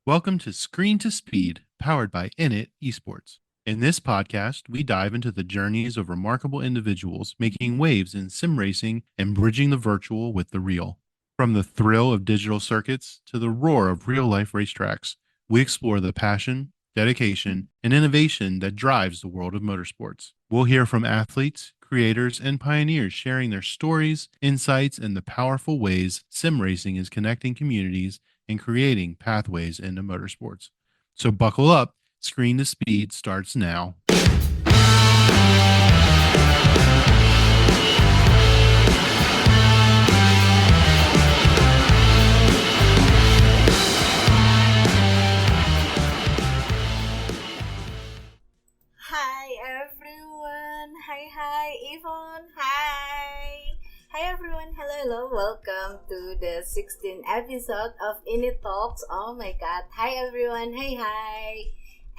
Welcome to Screen to Speed, powered by INIT Esports. In this podcast, we dive into the journeys of remarkable individuals making waves in sim racing and bridging the virtual with the real. From the thrill of digital circuits to the roar of real life racetracks, we explore the passion, dedication, and innovation that drives the world of motorsports. We'll hear from athletes, creators, and pioneers sharing their stories, insights, and the powerful ways sim racing is connecting communities and creating pathways into motorsports. So buckle up. Screen to Speed starts now. Hi everyone! Hi Yvonne! Hi! Hi everyone! Hello! Welcome to the 16th episode of INIT Talks. Oh my god! Hi everyone! Hi!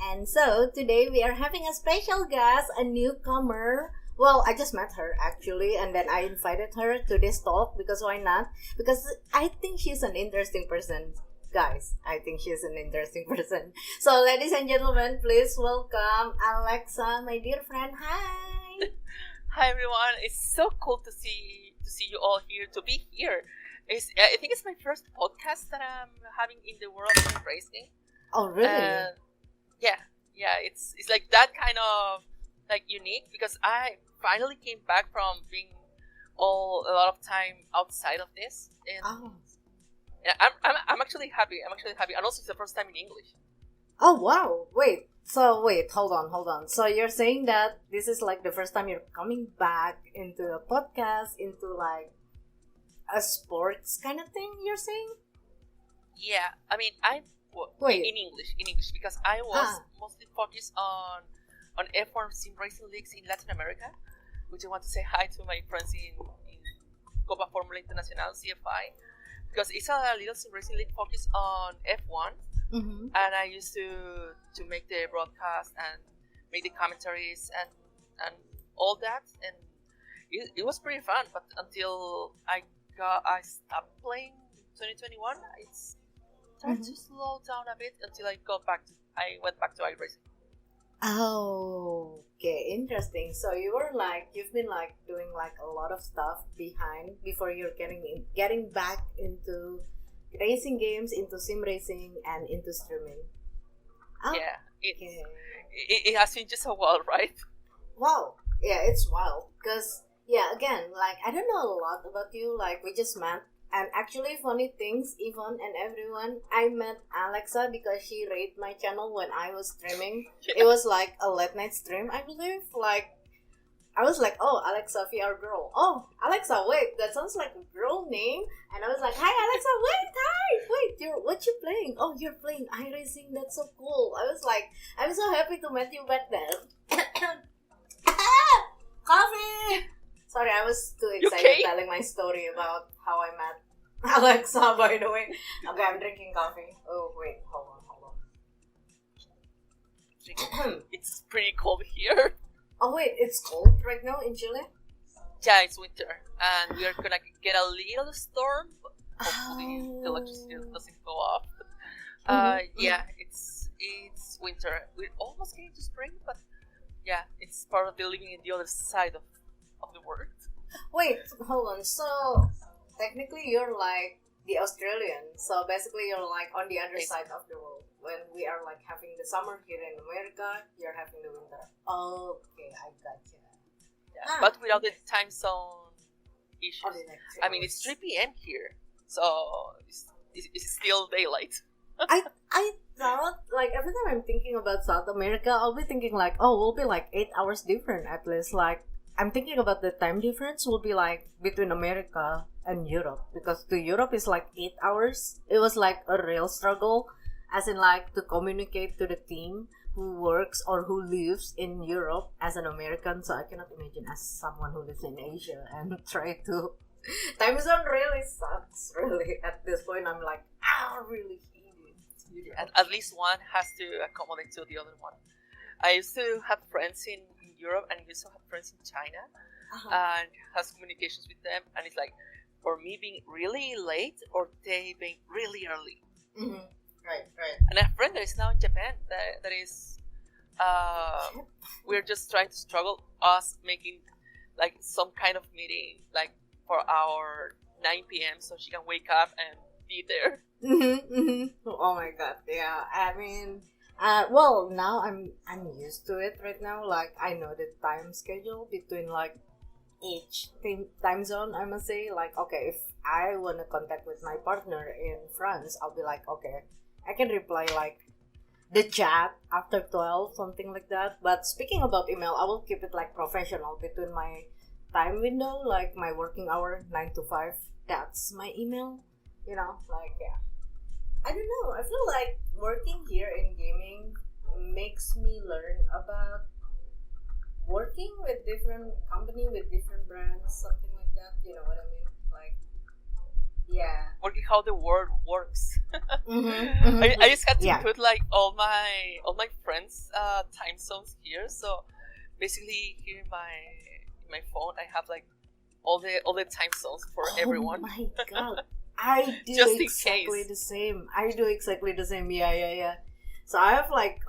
And so today we are having a special guest, a newcomer. Well, I just met her actually, and then I invited her to this talk because why not? Because I think she's an interesting person. Guys, I think she's an interesting person. So, ladies and gentlemen, please welcome Alexa, my dear friend. Hi. Hi everyone! It's so cool to see you all here. To be here, I think it's my first podcast that I'm having in the world of racing. Oh, really? Yeah. It's like that kind of like unique because I finally came back from being a lot of time outside of this, and Oh. yeah, I'm actually happy. And also it's the first time in English. Oh, wow. Wait, hold on. So, you're saying that this is like the first time you're coming back into a podcast, into like a sports kind of thing, you're saying? Yeah, I mean Wait. in English because I was mostly focused on F1 sim racing leagues in Latin America, which I want to say hi to my friends in Copa Formula Internacional CFI because it's a little sim racing league focused on F1, Mm-hmm. and I used to make the broadcast and make the commentaries and all that, and it was pretty fun. But until I stopped playing in 2021, it's started to slow down a bit until I went back to iRacing. Oh, okay, interesting. So you've been like doing like a lot of stuff before you're getting back into racing games, into sim racing, and into streaming. Oh, Yeah, okay. it has been just a while, right? Wow. Yeah, it's wild. Cause yeah, again, like I don't know a lot about you. Like we just met, and actually, funny things, Yvonne and everyone, I met Alexa because she rated my channel when I was streaming. It was like a late night stream, I believe. Like I was like, oh, Alexa, VR girl. Oh, Alexa, wait, that sounds like a girl name. And I was like, hi, Alexa, wait, what you playing? Oh, you're playing iRacing. That's so cool. I was like, I'm so happy to meet you back then. Coffee. Sorry, I was too excited okay? telling my story about how I met Alexa. By the way, okay, I'm drinking coffee. Oh wait, hold on. It's pretty cold here. Oh wait, it's cold right now in Chile. Yeah, it's winter, and we are gonna get a little storm. But hopefully, the electricity doesn't go off. Yeah, it's winter. We're almost getting to spring, but yeah, it's part of the living in the other side of the world. Wait, hold on. So technically, you're like the Australian. So basically, you're like on the other side of the world. When we are like having the summer here in America, you're having the winter. Okay, I gotcha. Yeah, but without the time zone issues. Oh, the next I mean, it's 3 p.m. here, so it's still daylight. I thought like every time I'm thinking about South America, I'll be thinking like, oh, we'll be like 8 hours different at least. Like I'm thinking about the time difference will be like between America and Europe because to Europe is like 8 hours. It was like a real struggle, as in like to communicate to the team who works or who lives in Europe as an American. So I cannot imagine as someone who lives in Asia and try to. Time zone really sucks. Really, at this point, I'm like, really hate it. At least one has to accommodate to the other one. I used to have friends in Europe and used to have friends in China, and has communications with them, and it's like, for me being really late or they being really early. Mm-hmm. Right. And a friend that is now in Japan that is we're just trying to struggle us making like some kind of meeting like for our 9 p.m. so she can wake up and be there. Oh my god, yeah. I mean, well, now I'm used to it right now. Like I know the time schedule between like each time zone. I must say, like okay, if I wanna contact with my partner in France, I'll be like okay, I can reply like the chat after 12, something like that. But speaking about email, I will keep it like professional between my time window, like my working hour 9 to 5. That's my email. Like yeah. I don't know. I feel like working here in gaming makes me learn about working with different company with different brands, something like that. You know what I mean? Like, yeah. Working how the world works. Mm-hmm. I just had to Yeah. put like all my friends time zones here. So basically here in my phone I have like all the time zones for everyone. Oh my god. I do Just in exactly case. the same. I do exactly the same. Yeah. So I have like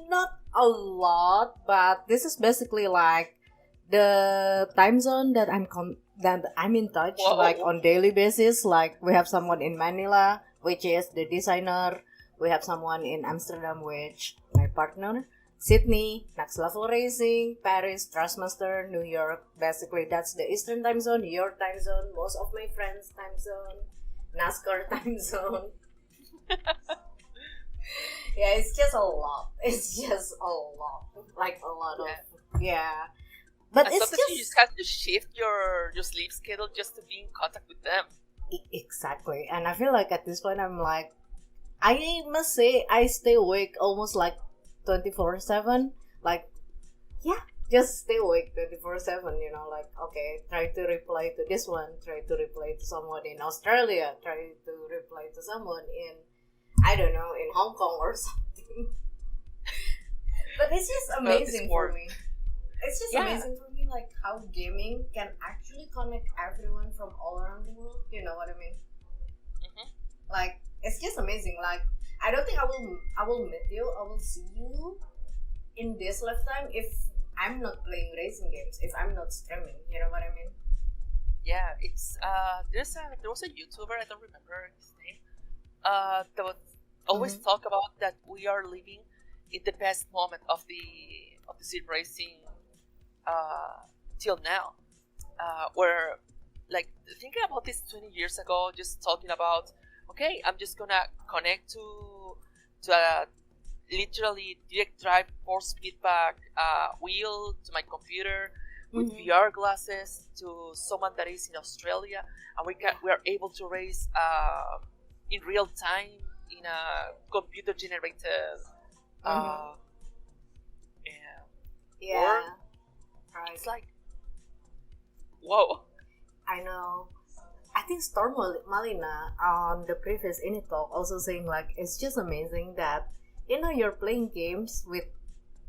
not a lot, but this is basically like the time zone that I'm in touch like Whoa. on daily basis. Like we have someone in Manila, which is the designer. We have someone in Amsterdam, which my partner. Sydney, Next Level Racing, Paris, Trustmaster, New York. Basically, that's the Eastern time zone, your time zone, most of my friends' time zone, NASCAR time zone. Yeah, it's just a lot. It's just a lot. Like a lot of yeah. But And it's sometimes you just just have to shift your sleep schedule just to be in contact with them. exactly. And I feel like at this point I'm like I must say I stay awake almost like 24/7. Like yeah, just stay awake 24/7, like okay, try to reply to this one, try to reply to someone in Australia, try to reply to someone in I don't know, in Hong Kong or something. But it's just Well, amazing for Discord. me. It's just Yeah. amazing for me, like how gaming can actually connect everyone from all around the world. You know what I mean? hmm Like it's just amazing. Like I don't think I will meet you. I will see you in this lifetime if I'm not playing racing games. If I'm not streaming. You know what I mean? Yeah, it's there was a YouTuber, I don't remember his name, that would always Mm-hmm. talk about that we are living in the best moment of the sim racing till now, where like thinking about this 20 years ago, just talking about okay, I'm just gonna connect to a literally direct drive force feedback wheel to my computer with Mm-hmm. VR glasses to someone that is in Australia, and we are able to race in real time in a computer generated Mm-hmm. uh, world. Yeah. Right. It's like whoa. I know. I think Storm Malina on the previous INIT Talk also saying like it's just amazing that you're playing games with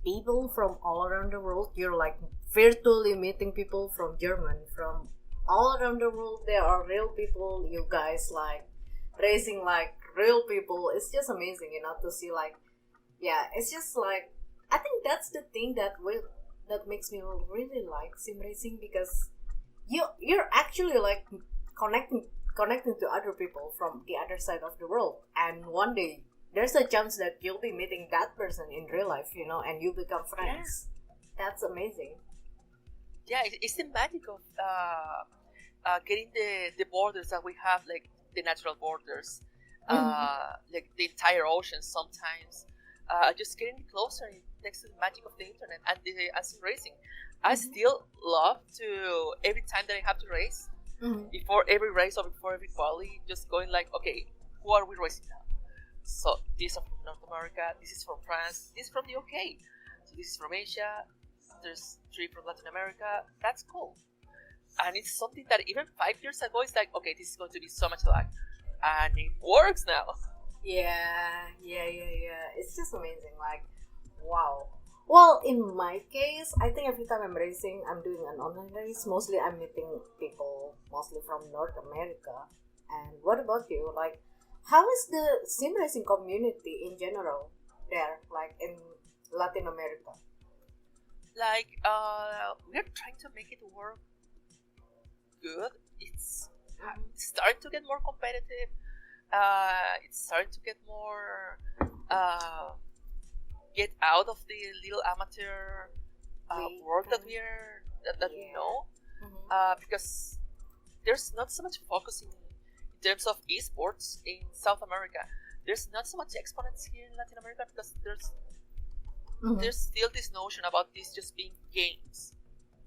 people from all around the world. You're like virtually meeting people from German, from all around the world. There are real people. You guys like racing like real people. It's just amazing, to see like yeah. It's just like I think that's the thing that makes me really like sim racing because you're actually like connecting connecting to other people from the other side of the world, and one day there's a chance that you'll be meeting that person in real life, and you become Yeah, friends. That's amazing. yeah. It's the magic of getting the borders that we have, like the natural borders, Mm-hmm. like the entire ocean. Sometimes, just getting closer next to the magic of the internet and the as racing. I Mm-hmm. still love to every time that I have to race, Mm-hmm. before every race or before every quali, just going like, okay, who are we racing now? So these are from North America. This is from France. This is from the UK. So this is from Asia. There's 3 from Latin America. That's cool. And it's something that even 5 years ago, it's like, okay, this is going to be so much lag, and it works now. Yeah. It's just amazing. Like, wow. Well, in my case, I think every time I'm racing, I'm doing an online race. Mostly, I'm meeting people, mostly from North America. And what about you? Like, how is the sim racing community in general there, like in Latin America? Like, we're trying to make it work good. It's starting to get more competitive. It's starting to get more uh, get out of the little amateur League work that kind? we Yeah. know, because there's not so much focus in terms of esports in South America. There's not so much exponents here in Latin America because there's still this notion about this just being games.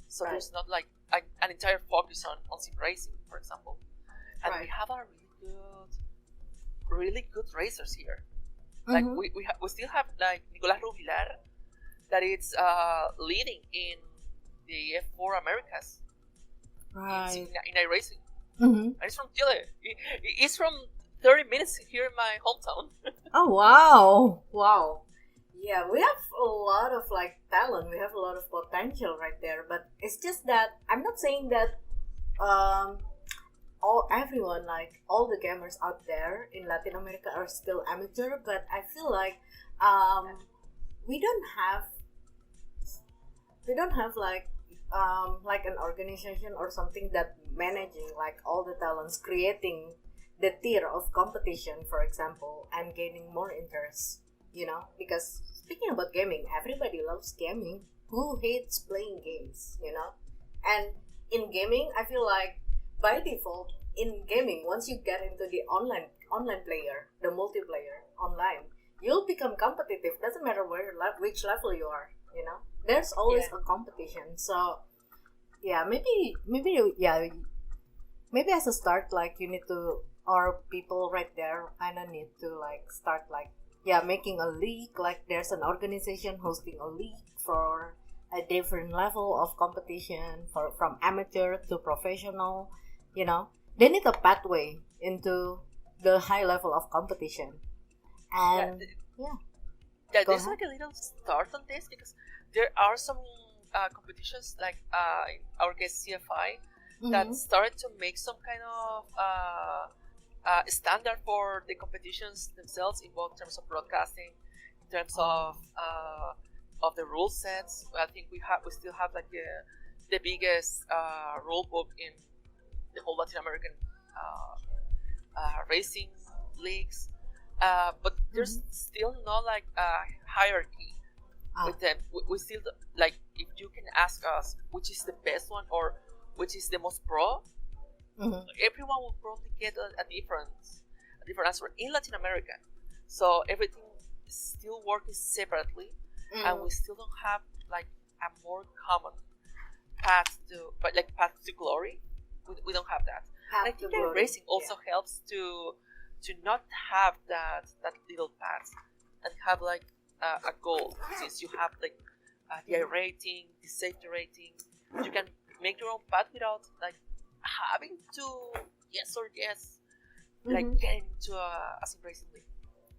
So Right. there's not like an entire focus on sim racing, for example. And we Right. have a really good racers here. Like Mhm. we still have like Nicolas Rubilar that is leading in the F4 Americas Right. in iRacing. Mhm. And he's from Chile. He's from 30 minutes here in my hometown. Oh wow! Wow. Yeah, we have a lot of like talent. We have a lot of potential right there. But it's just that I'm not saying that um all everyone, like all the gamers out there in Latin America are still amateur. But I feel we don't have like an organization or something that managing like all the talents, creating the tier of competition, for example, and gaining more interest. Because speaking about gaming, everybody loves gaming. Who hates playing games? And in gaming, I feel like by default in gaming, once you get into the online player, the multiplayer online, you'll become competitive. Doesn't matter which level you are. There's always Yeah. a competition. So yeah, maybe as a start, like you need to, or people right there kind of need to like start like, yeah, making a league. Like there's an organization hosting a league for a different level of competition, from amateur to professional. They need a pathway into the high level of competition. Yeah, And yeah, go there's ahead. like a little start on this because there are some competitions like in our case CFI that Mm-hmm. started to make some kind of standard for the competitions themselves in both terms of broadcasting, in terms of the rule sets. I think we still have like the biggest rule book in the whole Latin American racing leagues. But Mm-hmm. there's still not like a hierarchy Ah. with them. We still like, if you can ask us which is the best one or which is the most pro, Mm-hmm. everyone will probably get a different answer in Latin America. So everything is still working separately, and Mm-hmm. we still don't have like a more common path to glory. We don't have that. And I Path to think that glory. racing also helps to not have that little path and have like a goal, since you have like the rating, the safety rating. You can make your own path without like having to yes, like Mm-hmm. getting into a sim racing league.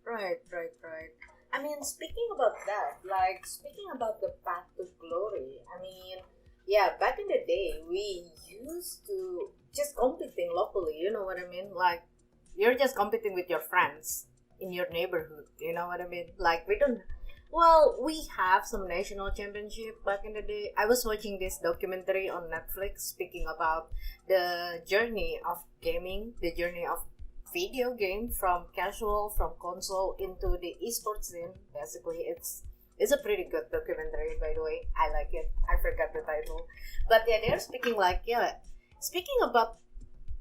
Right, right, right. I mean, speaking about that, like speaking about the path to glory, I mean, yeah, back in the day, we used to just competing locally. You know what I mean? Like, you're just competing with your friends in your neighborhood. You know what I mean? Like, we don't. Well, we have some national championship back in the day. I was watching this documentary on Netflix speaking about the journey of gaming, the journey of video game from casual, from console into the esports scene. Basically, it's a pretty good documentary, by the way. I like it. I forgot the title, but yeah, they're speaking like, yeah, speaking about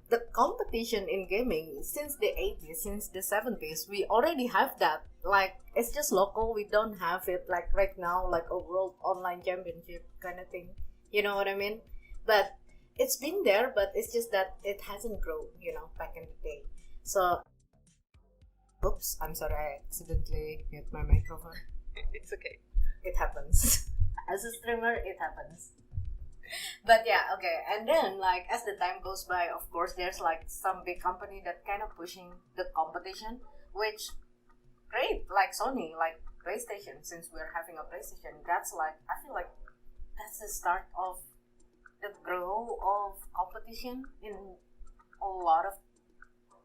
the competition in gaming since the 80s, since the 70s. We already have that. Like, it's just local. We don't have it like right now, like a world online championship kind of thing. You know what I mean? But it's been there, but it's just that it hasn't grown, back in the day. So, oops, I'm sorry, I accidentally mute my microphone. It's okay. It happens. As a streamer, it happens. But yeah, okay. And then, like, as the time goes by, of course, there's like some big company that kind of pushing the competition, which great, like Sony, like PlayStation. Since we're having a PlayStation, that's like, I feel like that's the start of the growth of competition in a lot of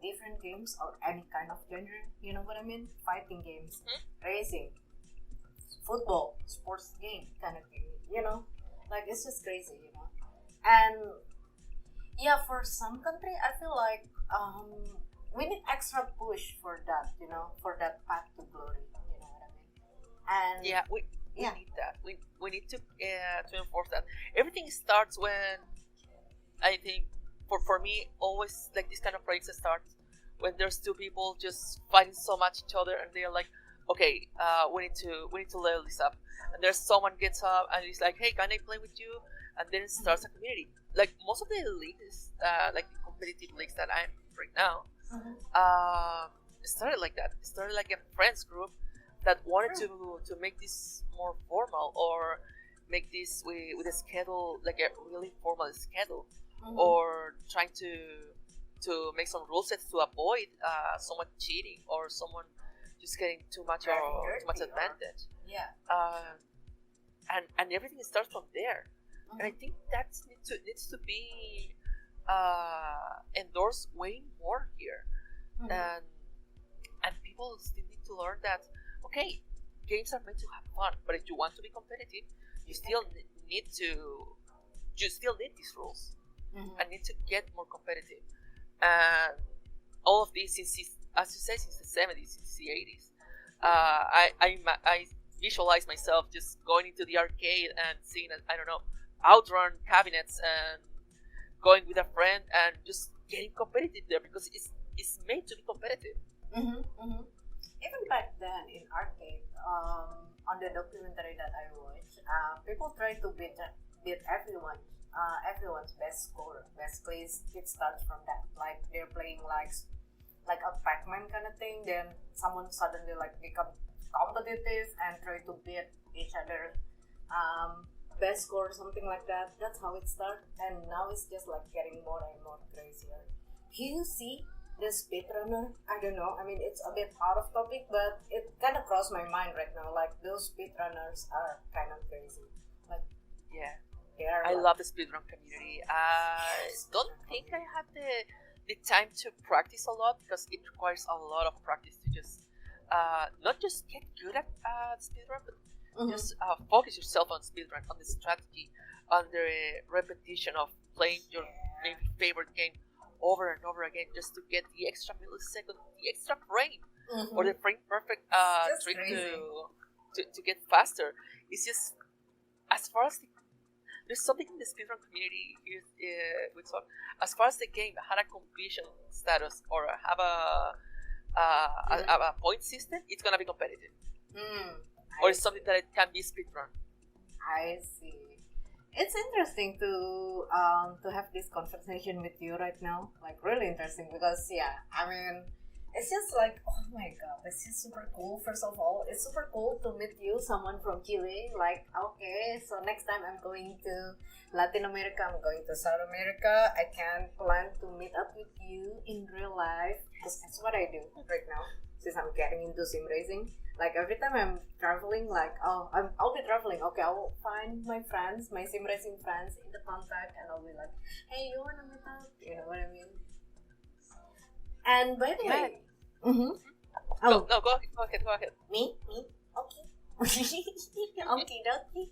different games or any kind of genre. You know what I mean? Fighting games, racing, football, sports game kind of thing. You know, like it's just crazy. You know, and yeah, for some country, I feel like we need extra push for that. You know, for that path to glory. You know what I mean? And Yeah, we yeah. need that. We need to enforce that. Everything starts when, I think, for me, always like this kind of projects start when there's two people just fighting so much each other, and they're like, okay, we need to level this up. And there's someone gets up and he's like, hey, can I play with you? And then it starts a community. Like most of the leagues, like the competitive leagues that I'm right now, Mhm. it started like that. It started like a friends group that wanted to make this more formal, or make this with a schedule, like a really formal schedule, Mhm. or trying to make some rule sets to avoid someone cheating or someone just getting too much Dirty or- advantage. Yeah. And everything starts from there. And I think that needs to be endorsed way more here. Mhm. And people still need to learn that, okay, games are meant to have fun, but if you want to be competitive, you still need these rules Mhm. and need to get more competitive. And all of this is, as you say, since the 70s, since the 80s. I visualize myself just going into the arcade and seeing, I don't know, Outrun cabinets and going with a friend and just getting competitive there, because it's made to be competitive. Mm-hmm, mm-hmm. Even back then in arcade, on the documentary that I watched, people try to beat everyone's best score. Basically, it starts from that. Like they're playing like a Pac-Man kind of thing. Then someone suddenly like become competitive and try to beat each other. Best score, something like that. That's how it started, and now it's just like getting more and more crazier. You see the speedrunner? I don't know. I mean, it's a bit out of topic, but it kind of crossed my mind right now. Like those speedrunners are kind of crazy. Like Yeah, they are. I like, love the speedrun community. I don't think I have the time to practice a lot, because it requires a lot of practice to just not just get good at speedrun, but Mhm. just focus yourself on speedrun, on the strategy, on the repetition of playing your maybe favorite game over and over again, just to get the extra millisecond, the extra frame, Mhm. or the frame perfect Just trick crazy. to get faster. It's just, as far as there's something in the speedrun community here we talk, as far as the game had a completion status or have a point system, it's gonna be competitive, or it's something that it can be speedrun. I see. It's interesting to have this conversation with you right now. Like really interesting because yeah, I mean, it's just like oh my god, this is super cool. First of all, it's super cool to meet you, someone from Chile. Like okay, so next time I'm going to Latin America, I'm going to South America. I can plan to meet up with you in real life because that's what I do right now. Since I'm getting into sim racing, like every time I'm traveling, like I'll be traveling. Okay, I'll find my friends, my sim racing friends in the contact, and I'll be like, hey, you wanna meet up? You know what I mean? And by the Yeah. way, mm-hmm. No, Oh, go ahead. me, okay, okay, dokie.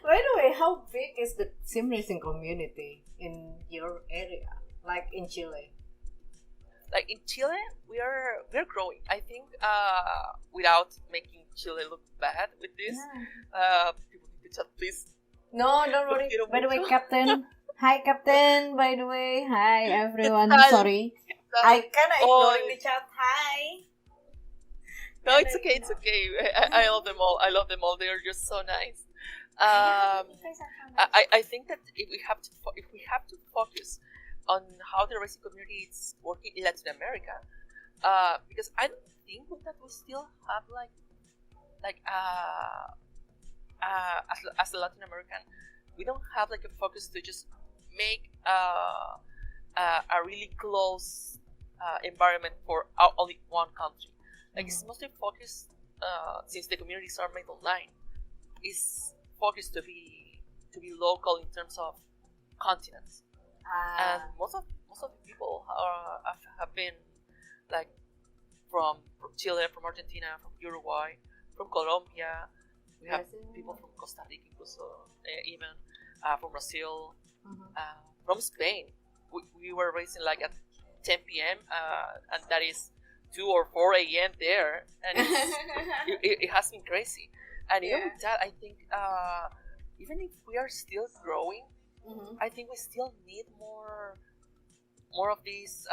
By the way, how big is the sim racing community in your area, like in Chile? Like in Chile, we're growing. I think without making Chile look bad with this, people need to chat, please. No, don't worry. Quiero By the way, mucho. Captain. Hi, Captain. By the way, hi everyone. tal? Sorry, I kinda Oh, ignoring the chat. Hi. no, it's okay. It's okay. I love them all. I love them all. They are just so nice. I think that if we have to focus on how the racing community is working in Latin America, because I don't think that we still have as a Latin American, we don't have like a focus to just make a really close environment for only one country. Like it's mostly focused, since the communities are made online, is focused to be local in terms of continents. And most of the people have been like from Chile, from Argentina, from Uruguay, from Colombia. We have Brazil. people from Costa Rica, incluso, even from Brazil, Mhm. from Spain. We were racing like at 10 p.m. And that is 2 or 4 a.m. there, and it has been crazy. And even Yeah. with that, I think even if we are still growing, Mhm. I think we still need more of these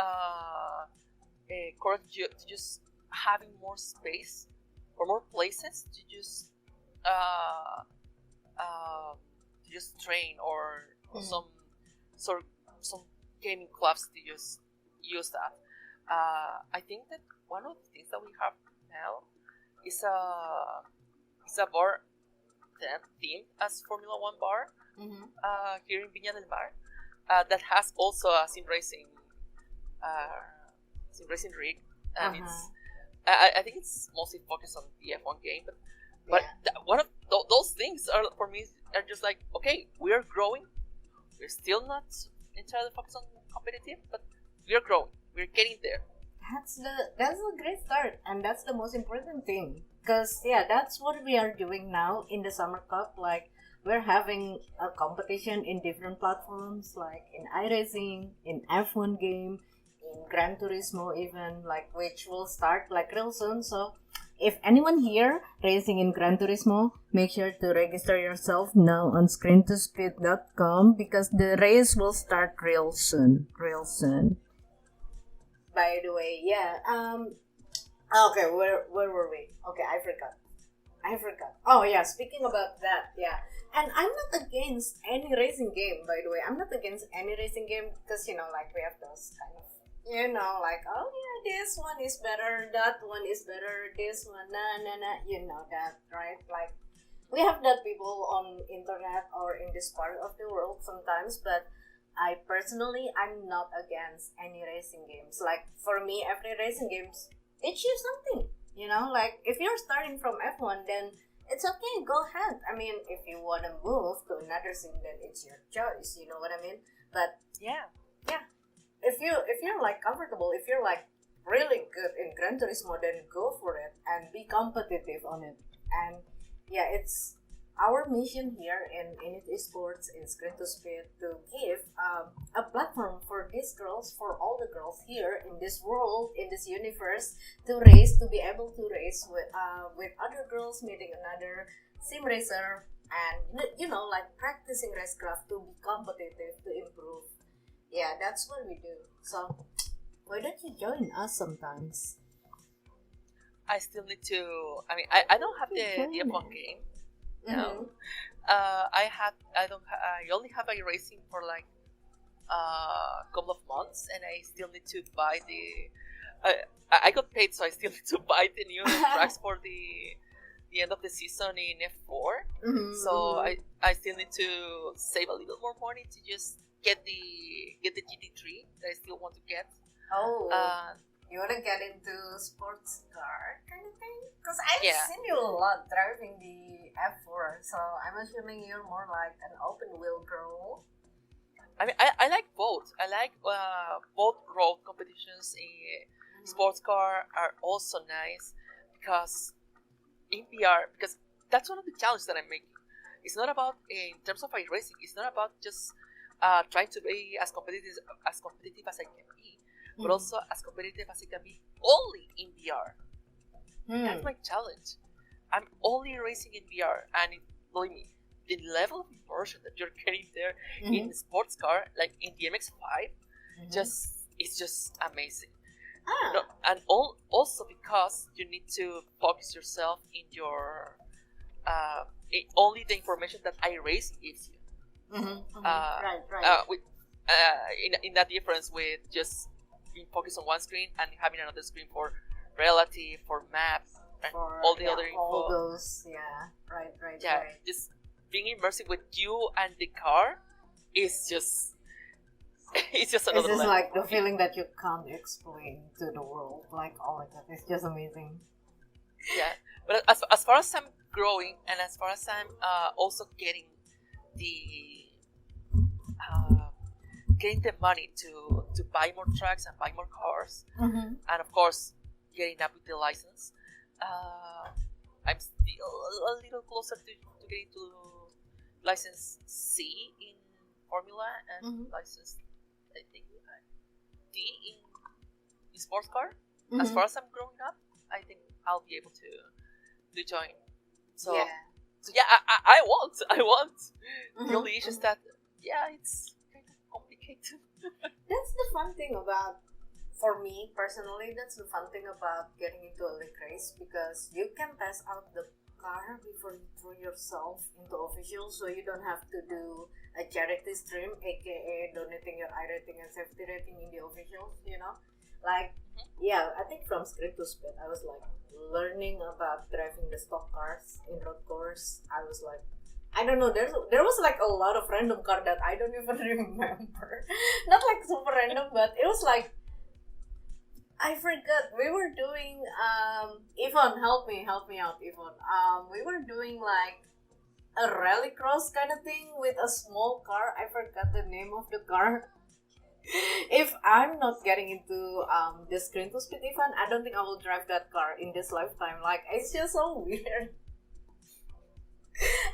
courage to just having more space or more places uh, to just train, or some sort some gaming clubs to just use that. I think that one of the things that we have now is a bar themed as Formula One bar Mhm. here in Viña del Mar, that has also a sim racing rig, and it's I think it's mostly focused on the F1 game, but Yeah. one of those things are for me are just like, okay, we are growing, we're still not entirely focused on competitive, but we are growing, we're getting there. That's a great start, and that's the most important thing. Cause yeah, that's what we are doing now in the Summer Cup. Like we're having a competition in different platforms, like in iRacing, in F1 game, in Gran Turismo, even like which will start like real soon. So if anyone here racing in Gran Turismo, make sure to register yourself now on screentospeed.com because the race will start real soon. Real soon. By the way, yeah. Okay, where were we? Okay, I forgot. I forgot. Oh yeah, speaking about that, yeah. And I'm not against any racing game, by the way. I'm not against any racing game because like we have those kind of, like oh yeah, this one is better, that one is better, this one, nah, you know that, right? Like we have that people on internet or in this part of the world sometimes, but I personally, I'm not against any racing games. Like for me, every racing games teach you something. Like if you're starting from F1, then it's okay. Go ahead. I mean, if you wanna move to another scene, then it's your choice. You know what I mean? But Yeah. yeah, if you're like comfortable, if you're like really good in Gran Turismo, then go for it and be competitive on it. And yeah, it's our mission here in INIT Sports in Screen to Speed to give a platform for these girls, for all the girls here in this world, in this universe, to race, to be able to race with other girls, meeting another sim racer, and like practicing racecraft to be competitive, to improve. Yeah, that's what we do. So why don't you join us sometimes? I still need to. I mean, I don't have the F1 game. No. I only have a racing for like a couple of months, and I still need to buy the. I got paid, so I still need to buy the new tracks for the end of the season in F4. So I still need to save a little more money to just get the GT3 that I still want to get. Oh, Uh, you want to get into sports car kind of thing? Because I've Yeah. seen you a lot driving the F4, so I'm assuming you're more like an open wheel girl. I mean, I like both. I like both road competitions. Sports car are also nice because in VR, because that's one of the challenges that I'm making. It's not about, in terms of iRacing, it's not about just trying to be as competitive as I can be, but also as competitive as I can be only in VR. That's my challenge. I'm only racing in VR, and believe me, the level of immersion that you're getting there in the sports car, like in the MX-5, it's just amazing. No, and also because you need to focus yourself in your only the information that iRacing gives you. Right. With in that difference with just being focused on one screen and having another screen for relative, for maps, and For all the other info. all those, right. Just being immersive with you and the car is just it's just It's another just level. like the feeling that you can't explain to the world. Like, oh my god, it's just amazing. Yeah, but as far as I'm growing, and as far as I'm also getting the money to to buy more trucks and buy more cars, Mm-hmm. and of course, getting up with the license. I'm still a little closer to getting to license C in Formula and Mm-hmm. license, I think, D in sports car. As Mm-hmm. far as I'm growing up, I think I'll be able to join. So Yeah. so yeah, I want. Mm-hmm. The only issue is that it's kind of complicated. That's the fun thing about, for me personally, that's the fun thing about getting into a league race, because you can test out the car before you throw yourself into official, so you don't have to do a charity stream, aka donating your I rating and safety rating in the officials, like, yeah, I think from script to speed, I was like learning about driving the stock cars in road course. I was like, I don't know, there was like a lot of random car that I don't even remember. Not like super random, but it was like, I forgot. We were doing Yvonne, help me out, Yvonne. We were doing like a rallycross kind of thing with a small car. I forgot the name of the car. If I'm not getting into the screen to speed event, I don't think I will drive that car in this lifetime. Like, it's just so weird.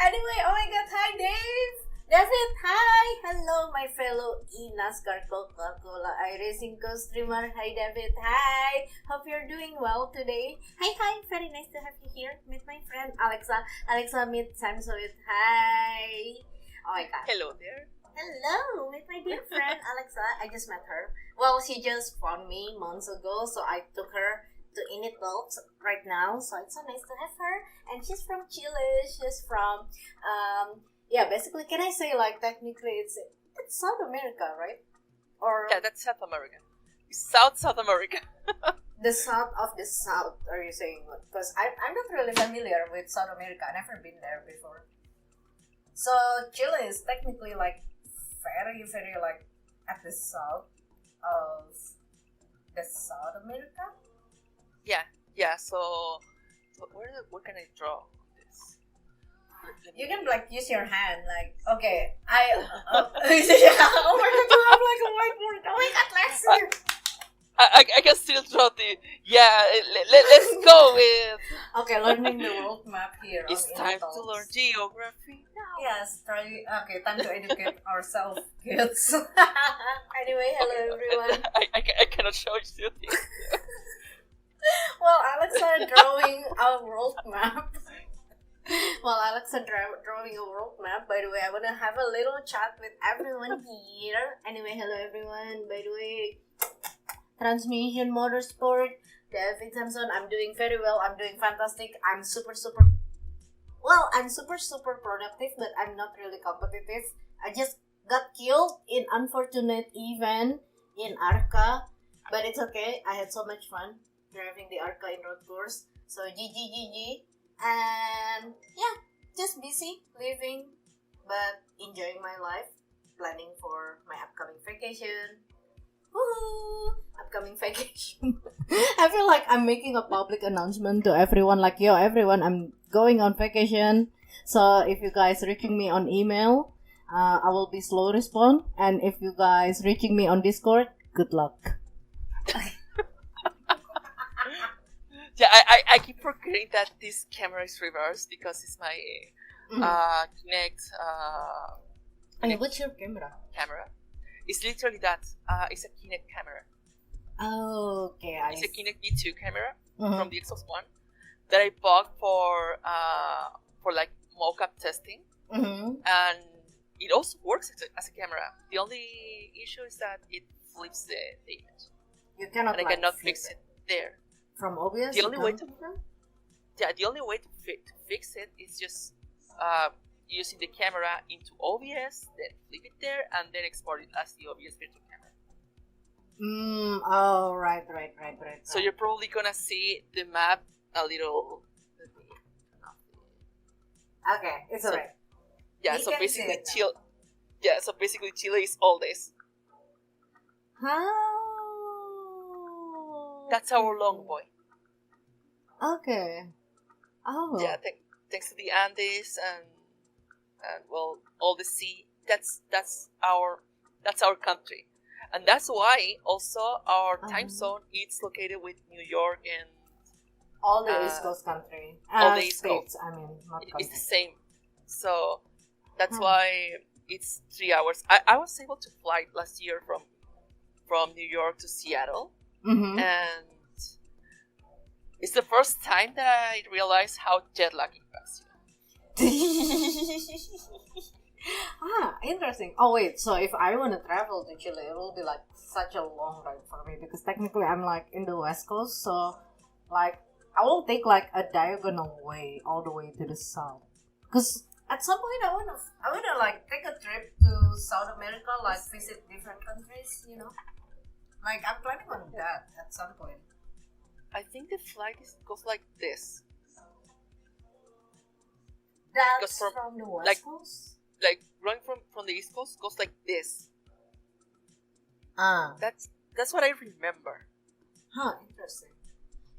Anyway, oh my god, hi Dave! David, hi! Hello, my fellow NASCAR Coca-Cola iRacing co-streamer. Hi David, hi! Hope you're doing well today. Hi, very nice to have you here. Meet my friend Alexa. Alexa, meet Sam Sweet. Hi! Oh my god. Hello there. Hello, meet my dear friend Alexa. I just met her. Well, she just found me months ago, so I took her to INIT Talks right now. So it's so nice to have her. And she's from Chile. She's from, basically, can I say, like, technically it's South America, right? Or Yeah, that's South America. South America. the south of the south, are you saying? Because I'm not really familiar with South America. I've never been there before. So Chile is technically like very, very like at the south of the South America. Yeah. So where can I draw this? You can like use your hand, like, okay, oh my god, you have like a whiteboard. Oh my god, let's see. I can still draw the let's go with. Okay, learning the world map here. It's on time INIT to learn Talks. geography now. Yes, time to educate ourselves, kids. Anyway, hello everyone. I cannot show you things. Well, Alexa drawing a world map. Drawing a world map. By the way, I want to have a little chat with everyone here. Anyway, hello everyone. By the way, Transmission Motorsport, David Samson, I'm doing very well. I'm doing fantastic. I'm super productive, but I'm not really competitive. I just got killed in unfortunate event in Arca, but it's okay. I had so much fun driving the Arca in road course. So GG. And yeah, just busy living, but enjoying my life, planning for my upcoming vacation. Woohoo! Upcoming vacation. I feel like I'm making a public announcement to everyone, like, yo, everyone, I'm going on vacation. So if you guys reaching me on email, I will be slow respond. And if you guys reaching me on Discord, good luck. Yeah, I keep forgetting that this camera is reversed because it's my Kinect Hey, what's your camera? camera. It's literally that. It's a Kinect camera. Oh, okay. It's a Kinect V2 camera Mhm. from the Xbox One that I bought for like mocap testing, Mm-hmm. and it also works as a camera. The only issue is that it flips the image, You cannot, and I like, cannot flip fix it there. From OBS? The you only way can't? The only way to fix it is just using the camera into OBS, then flip it there, and then export it as the OBS virtual camera. Oh, right. So you're probably gonna see the map a little. Okay, it's So- alright. Yeah, We so can basically see it now. Chile. Yeah, so basically Chile is all this. Oh. That's our long boy. Okay. Oh. Yeah, thanks to the Andes and well all the sea. That's our country. And that's why also our time zone is located with New York and all the East Coast country. all the East States, I mean, not It's the country. same. So that's why it's 3 hours. I was able to fly last year from New York to Seattle, Mm-hmm. and it's the first time that I realized how jet lagging was. Interesting. Oh wait, so if I want to travel to Chile, it will be like such a long ride for me because technically I'm like in the West Coast, so like I will take like a diagonal way all the way to the south. Because at some point I wanna like take a trip to South America, like visit different countries, you know. Like I'm planning on that at some point. I think the flight goes like this. That's Because from the West like- Coast. Like running from the East Coast goes like this. Ah, That's what I remember. interesting.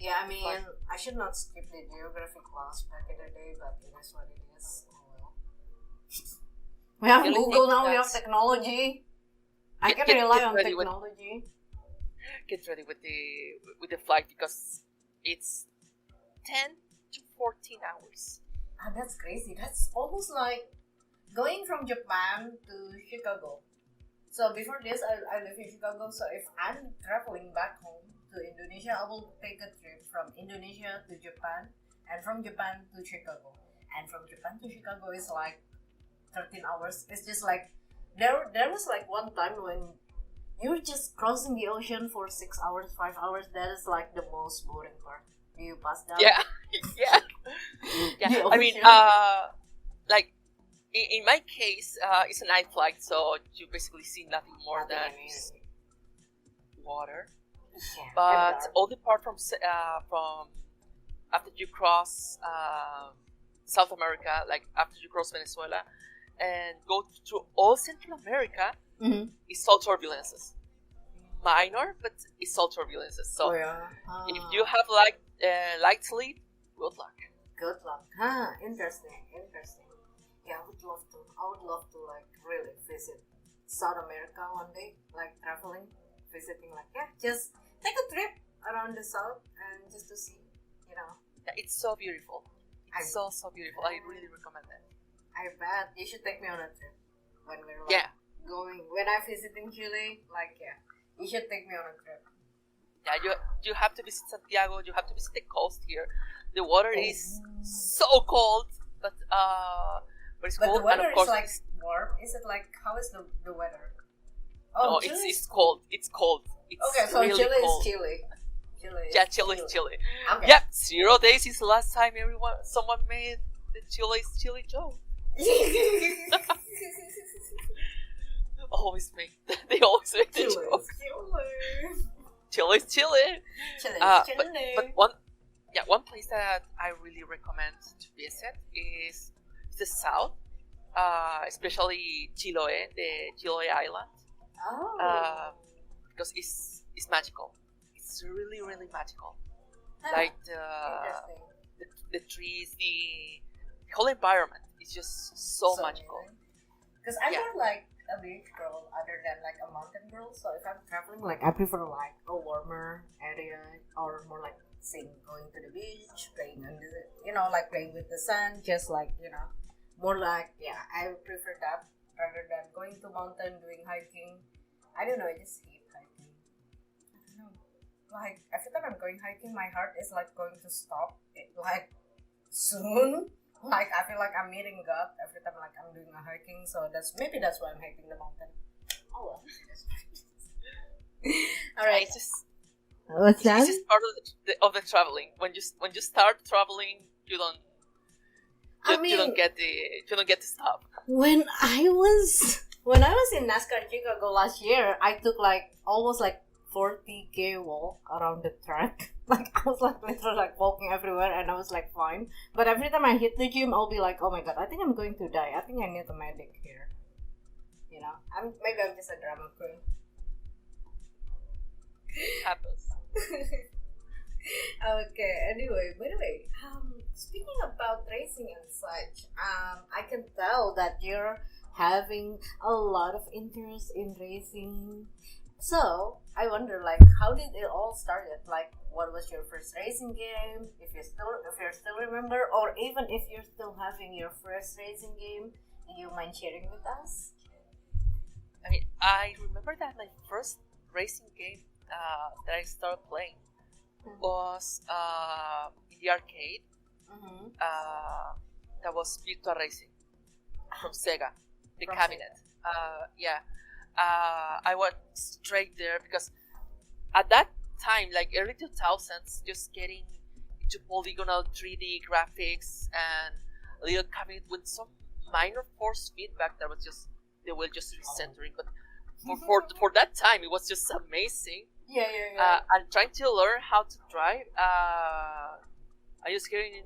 Yeah, I mean, I should not skip the geography class back in the day, but it is what it is. Oh well. We have The only Google thing now, we have that's- technology. I can Get rely on ready with- technology. Get ready with the flight because it's 10 to 14 hours. That's crazy. That's almost like going from Japan to Chicago. So before this, I live in Chicago. So if I'm traveling back home to Indonesia, I will take a trip from Indonesia to Japan, and from Japan to Chicago. And from Japan to Chicago is like 13 hours. It's just like there was like one time when you're just crossing the ocean for 6 hours, 5 hours. That is like the most boring part. Do you pass down? Yeah, yeah, yeah. The I mean, ocean. like in my case, it's a night flight, so you basically see nothing more Nothing, than I mean. just water. Yeah, But and all the part from after you cross South America, like after you cross Venezuela, and go through all Central America, Mhm. it's all turbulences. Minor, but it's all turbulences. So Oh, yeah. if you have light sleep, good luck. Good luck. Interesting. Yeah, I would love to. I would love to like really visit South America one day, like traveling, visiting, like just take a trip around the south and just to see, you know. Yeah, it's so beautiful. It's I- so beautiful. I really recommend it. I bet you should take me on a trip when we're like Yeah, when I'm visiting Chile. Like you should take me on a trip. yeah. You have to visit Santiago. You have to visit the coast here. The water is Oh. so cold, but it's But cold, the weather and of course, is like warm. Is it like how is the weather? no, Chile it's cold. It's cold. It's Okay, so really Chile cold. is Chile. Chile. Yeah, Chile is Chile. Okay. Yep, 0 days is the last time someone made the Chile is Chile joke. Always make they always make the Chile. joke. Chile is Chile. Chile. But one place that I really recommend to visit is the south, especially Chiloé, the Chiloé Island, Oh. because it's magical. It's really magical. Huh. Like Interesting. the trees, the whole environment is just so magical. Because I'm Yeah. more like a beach girl other than like a mountain girl. So if I'm traveling, like I prefer like a warmer area or more like going to the beach, playing under the, like playing with the sun, just like more like I prefer that rather than going to mountain doing hiking. I don't know, I just hate hiking. I don't know. Like every time I'm going hiking, my heart is like going to stop. Like soon. Like I feel like I'm meeting God every time like I'm doing a hiking. So that's why I'm hiking the mountain. Oh well. All right. It's just What's it's just part of the traveling. When you start traveling, you don't you don't get to stop. When I was in NASCAR Chicago last year, I took like almost like 40K walk around the track. Like I was like literally like walking everywhere, and I was like fine. But every time I hit the gym, I'll be like, oh my god, I think I'm going to die. I think I need a medic here. I'm just a drama queen. Happens. Okay. Anyway, by the way, speaking about racing and such, I can tell that you're having a lot of interest in racing. So I wonder, how did it all started? What was your first racing game? If you still remember, or even if you're still having your first racing game, do you mind sharing with us? I mean, I remember that my first racing game that I started playing was in the arcade. Mm-hmm. That was Virtua Racing from Sega, the From cabinet. Yeah, I went straight there because at that time, like early 2000s, just getting into polygonal 3D graphics and a little cabinet with some minor force feedback that was just they were just recentering. But for that time, it was just amazing. Yeah, yeah, yeah. And trying to learn how to drive. I just getting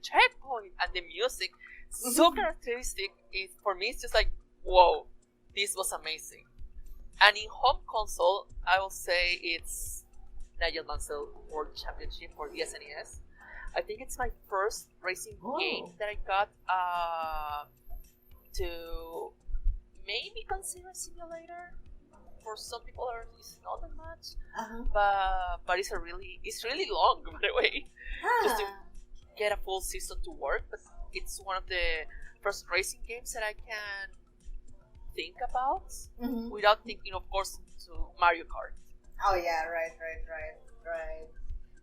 checkpoint and the music so characteristic. It for me it's just like whoa, this was amazing. And in home console, I will say it's Nigel Mansell World Championship for the SNES. I think it's my first racing game that I got to maybe consider a simulator. For some people, it's not that much, but it's really long, by the way, just to get a full system to work. But it's one of the first racing games that I can think about without thinking, of course, to Mario Kart. Oh yeah, right.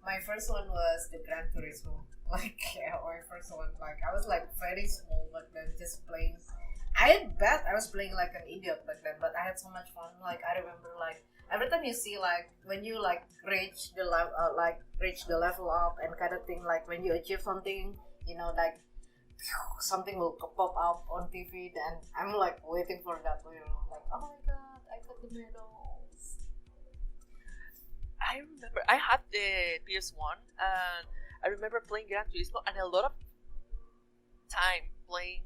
My first one was the Gran Turismo. My first one. I was very small back then, just playing. I bet I was playing like an idiot back then, but I had so much fun. I remember every time you see when you reach the level up and kind of thing, when you achieve something, something will pop up on TV, and I'm waiting for that. Oh my god, I got the medals. I remember I had the PS1 and I remember playing Gran Turismo and a lot of time playing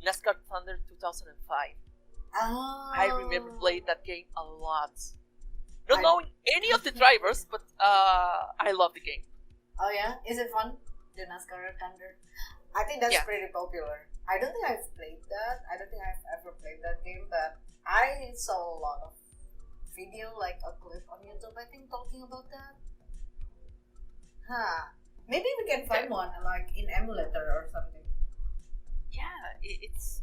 NASCAR Thunder 2005. Oh. I remember playing that game a lot. Not knowing any of the drivers, but I love the game. Oh yeah? Is it fun? The NASCAR Thunder? I think that's pretty popular. I don't think I've played that. I don't think I've ever played that game, but I saw a lot of video, a clip on YouTube, I think, talking about that. Maybe we can find one, in emulator or something. Yeah, it's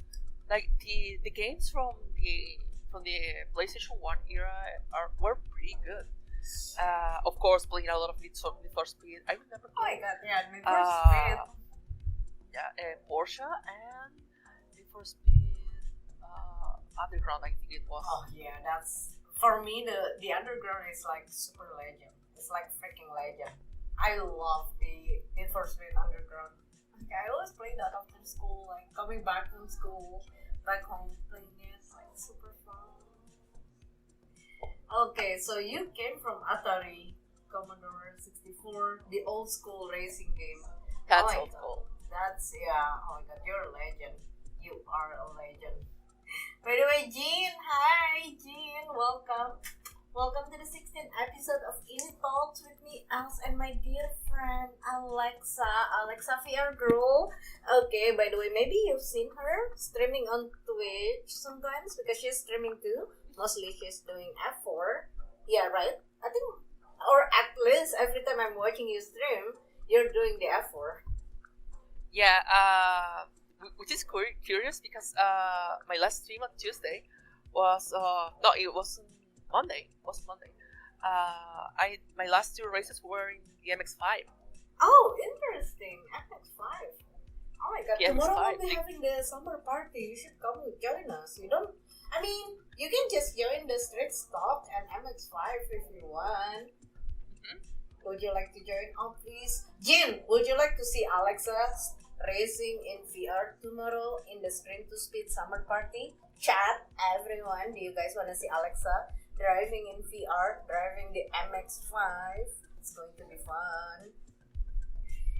like the games from the PlayStation 1 era were pretty good. Of course, playing a lot of Need for Speed. I remember playing. Oh my god, yeah, Need for Speed. Yeah, Porsche and Need for Speed Underground, I think it was. Oh yeah, that's for me. The Underground is super legend. It's freaking legend. I love the Need for Speed Underground. I always play that after school, coming back from school, back home playing it, super fun. Okay, so you came from Atari, Commodore 64, the old school racing game. That's old school. That's, oh my god, you're a legend. You are a legend. By the way, Jean, hi, Jean, welcome. Welcome to the 16th episode of INIT Talks with me, Elz, and my dear friend, Alexa VR Girl. Okay, by the way, maybe you've seen her streaming on Twitch sometimes, because she's streaming too. Mostly she's doing F4. Yeah, right? I think, or at least every time I'm watching you stream, you're doing the F4. Yeah, which is curious because my last stream on Tuesday was, no, it wasn't Monday. It was Monday. My last two races were in the MX-5. Oh, interesting. MX-5. Oh my god, Yeah, tomorrow we'll be having the summer party. You should come and join us. You can just join the street stock and MX-5 if you want. Would you like to join? Oh, please. Jin, would you like to see Alexa racing in VR tomorrow in the Sprint to Speed summer party? Chat, everyone. Do you guys want to see Alexa driving in VR, driving the MX-5? It's going to be fun.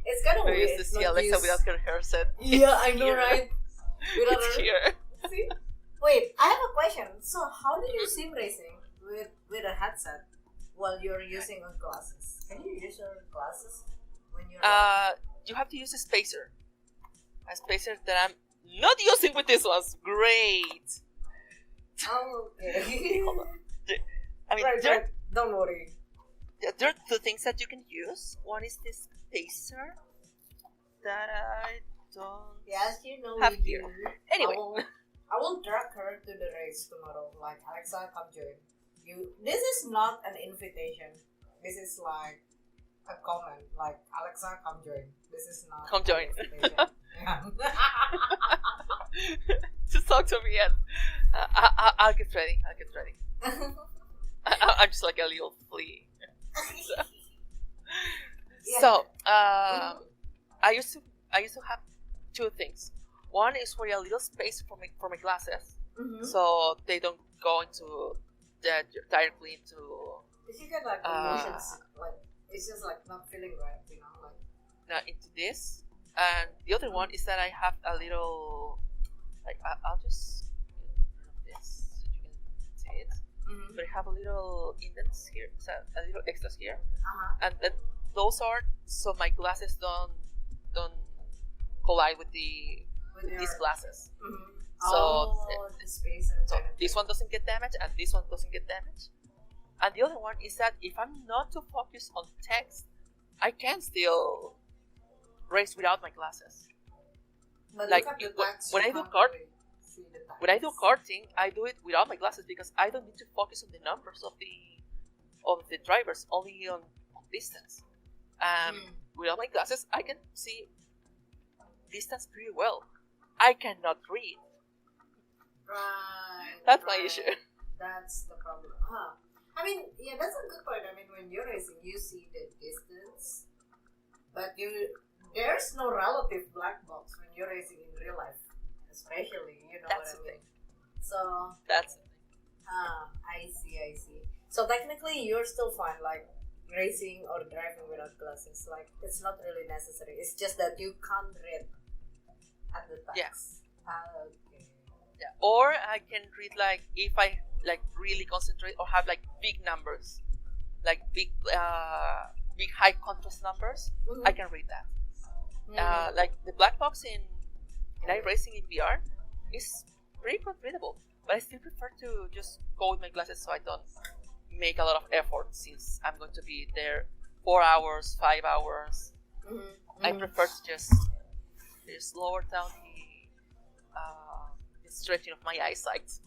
It's kind of weird. I used to see Alexa without her headset. Yeah, I know, right? Without It's her. here. See? Wait, I have a question. So, how do you sim racing with a headset while you're using your glasses? Can you use your glasses when you're? You have to use a spacer that I'm not using with this ones. Great. Oh, okay. Hold on. I mean, right. Don't worry. there are two things that you can use. One is this pacer that I don't Yes, you know have we here. do. Anyway. I will drag her to the race tomorrow. Like, Alexa, come join. This is not an invitation. This is like a comment. Like, Alexa, come join. This is not Come join. an invitation. Just talk to me and I'll get ready. I'm just like a little flea. So, I used to have two things. One is for a little space for my glasses, so they don't go into directly into. If you get like emotions, like it's just like not feeling right, like. Into this, and the other one is that I have a little, like I'll just get rid of this so you can see it. But I have a little indents here, so a little extras here, and those are so my glasses don't collide with these glasses. So, the space so this one doesn't get damaged and this one doesn't get damaged. And the other one is that if I'm not too focused on text, I can still race without my glasses. But like when I do karting, I do it without my glasses because I don't need to focus on the numbers of the drivers, only on distance. Without my glasses, I can see distance pretty well. I cannot read. Right. That's my issue. That's the problem. I mean, yeah, that's a good point. I mean, when you're racing, you see the distance, but there's no relative black box when you're racing in real life, especially. You know that's what I mean? Thing. So that's the thing. I see. So technically, you're still fine, like racing or driving without glasses. Like it's not really necessary. It's just that you can't read at the time. Yes. Okay. Yeah. Or I can read like if I like really concentrate or have like big numbers, like big high contrast numbers. I can read that. Like the black box in iRacing in VR is pretty good readable, but I still prefer to just go with my glasses so I don't make a lot of effort since I'm going to be there 4 hours, 5 hours. I prefer to just lower down the stretching of my eyesight.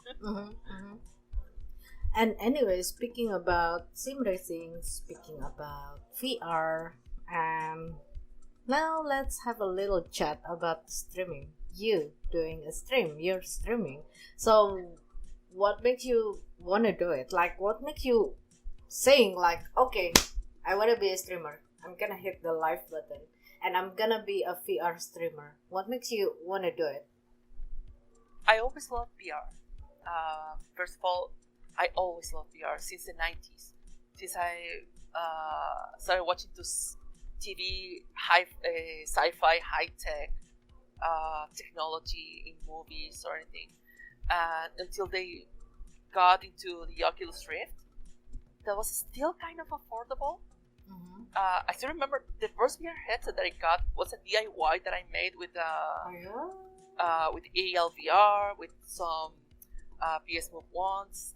And anyway, speaking about sim racing, speaking about VR, now let's have a little chat about streaming. You doing a stream, you're streaming. So what makes you want to do it? Like, what makes you saying like, okay, I want to be a streamer. I'm gonna hit the live button and I'm gonna be a VR streamer. What makes you want to do it? I always loved VR. First of all, I always loved VR since the 90s. Since I started watching this TV, sci-fi, high-tech technology in movies or anything. Until they got into the Oculus Rift, that was still kind of affordable. I still remember the first VR headset that I got was a DIY that I made with with ALVR, with some PS Move ones,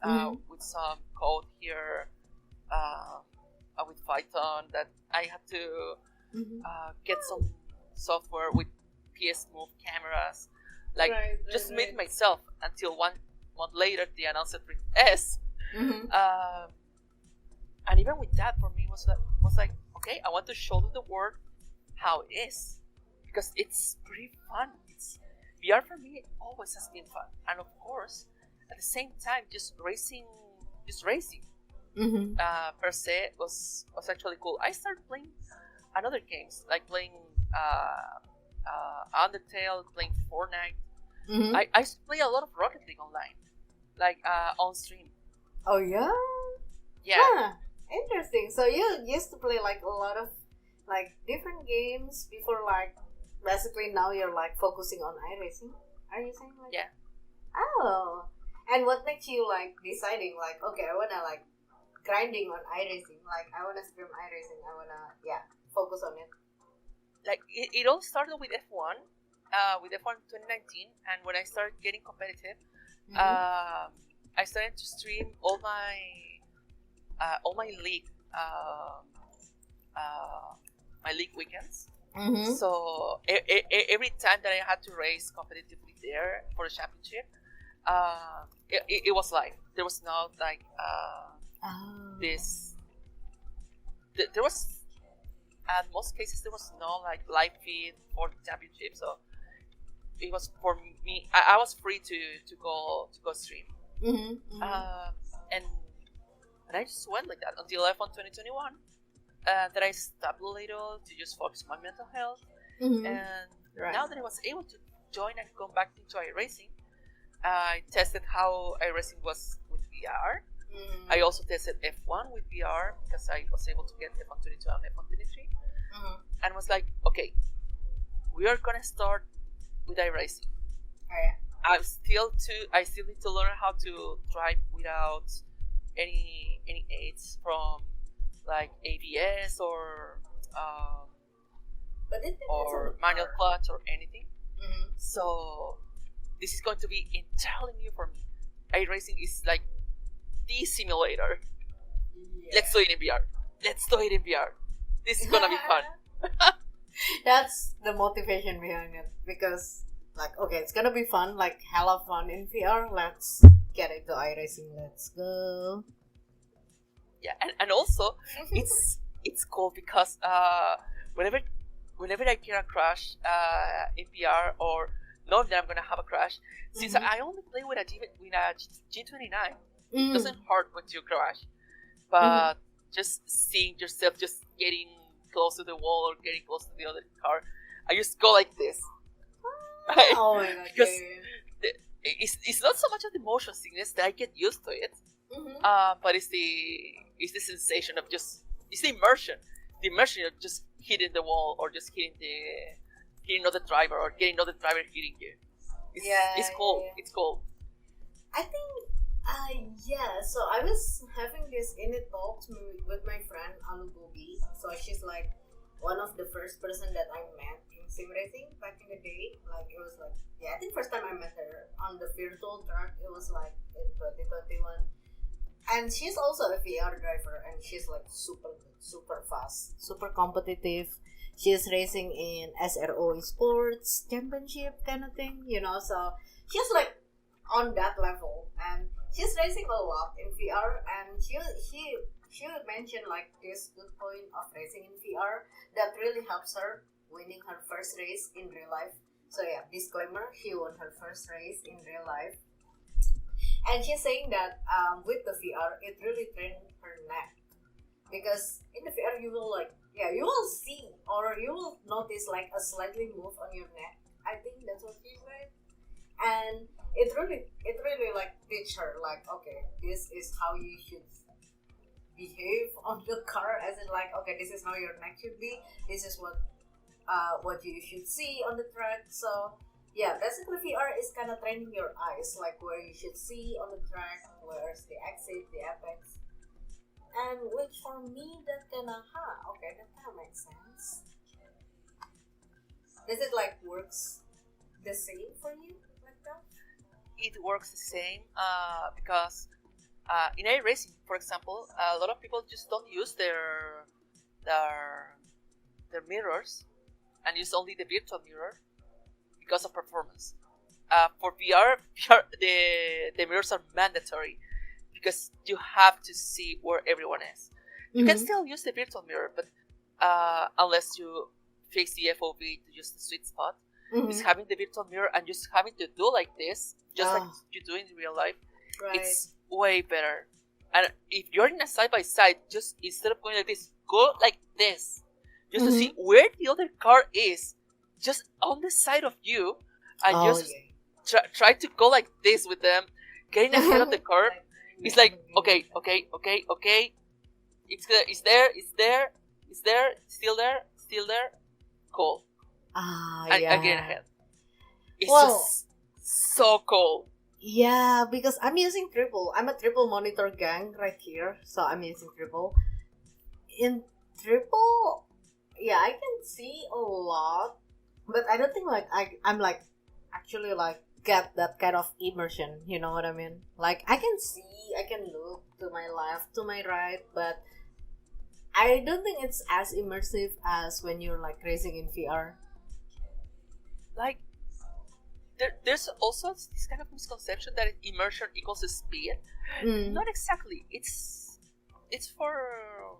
with some code here, with Python that I had to get some software with PS Move cameras, like just made myself until one month later they announced it with S. And even with that, for me was like, okay, I want to show the world how it is because it's pretty fun. VR for me always has been fun, and of course, at the same time, just racing per se was actually cool. I started playing another games like playing Undertale, playing Fortnite. I used to play a lot of Rocket League online, like on stream. Oh yeah. Yeah. Interesting. So you used to play like a lot of like different games before, like basically now you're like focusing on iRacing. Are you saying like? Yeah. Oh. And what makes you like deciding like, okay, I wanna like grinding on iRacing, like I wanna stream iRacing, I wanna focus on it. Like it all started with F1, with F1 2019, and when I started getting competitive, I started to stream all my all my league weekends. Mm-hmm. So every time that I had to race competitively there for the championship, it was live. There was not like this. There was, in most cases, there was no like live feed for the championship. So it was for me. I was free to go stream. Mm-hmm. Mm-hmm. And I just went like that until F1 2021. That I stopped a little to just focus on my mental health. Mm-hmm. And Right. now that I was able to join and go back into iRacing, I tested how iRacing was with VR. Mm-hmm. I also tested F1 with VR because I was able to get F1 22 and F1 23. Mm-hmm. And was like, okay, we are gonna start with iRacing. Oh, yeah. I still need to learn how to drive without any aids from like ABS or But it depends or on the manual car. clutch or anything. Mm-hmm. So this is going to be entirely new for me. iRacing is like the simulator. Yeah. Let's do it in VR. Let's do it in VR. This is gonna be fun. That's the motivation behind it, because like, okay, it's gonna be fun, like hella fun in VR. Let's get into iRacing. Let's go. Yeah, and also it's cool because whenever I get a crash in VR or know that I'm gonna have a crash, since Mhm. I only play with a G29, it Mm. doesn't hurt when you crash, but just seeing yourself just getting close to the wall or getting close to the other car, I just go like this. Right? Oh my god. Because Yeah. it's not so much of the motion sickness that I get used to it, Mhm. but it's the sensation of just it's the immersion of just hitting the wall or just hitting another driver or getting another driver hitting you. It's cool. Yeah. It's cool. I think, yeah. So I was having this INIT Talks with my friend Alu Bobi. So she's like one of the first person that I met in sim racing back in the day. Like it was like, yeah, I think first time I met her on the virtual track. It was like in 2021. And she's also a VR driver, and she's like super good, super fast, super competitive. She's racing in SRO Sports Championship kind of thing, you know. So she's like on that level, and she's racing a lot in VR. And she mentioned like this good point of racing in VR that really helps her winning her first race in real life. So yeah, disclaimer: she won her first race in real life. And she's saying that with the VR, it really trained her neck, because in the VR you will you will see or you will notice like a slightly move on your neck. I think that's what she said, and it really like teach her like, okay, this is how you should behave on the car, as in like, okay, this is how your neck should be. This is what you should see on the track. So. Yeah, basically VR is kind of training your eyes, like where you should see on the track, where's the exit, the apex. And which for me, that kind of, okay, that kind of makes sense. Does it like works the same for you, like that? It works the same because in iRacing, for example, a lot of people just don't use their mirrors and use only the virtual mirror because of performance. For VR, the mirrors are mandatory because you have to see where everyone is. You can still use the virtual mirror, but unless you fix the FOV to use the sweet spot, just having the virtual mirror and just having to do like this, just like you do in real life, Right. it's way better. And if you're in a side by side, just instead of going like this, go like this, just to see where the other car is, just on the side of you, and just try to go like this with them, getting ahead of the curve. It's like, okay, it's there, still there, cool. I get ahead. It's just so cool. Yeah, because I'm using triple. I'm a triple monitor gang right here, so I'm using triple. In triple, yeah, I can see a lot, but I don't think like I'm like actually like get that kind of immersion. You know what I mean? Like I can see, I can look to my left, to my right, but I don't think it's as immersive as when you're like racing in VR. Like there's also this kind of misconception that immersion equals speed. Mm. Not exactly. It's for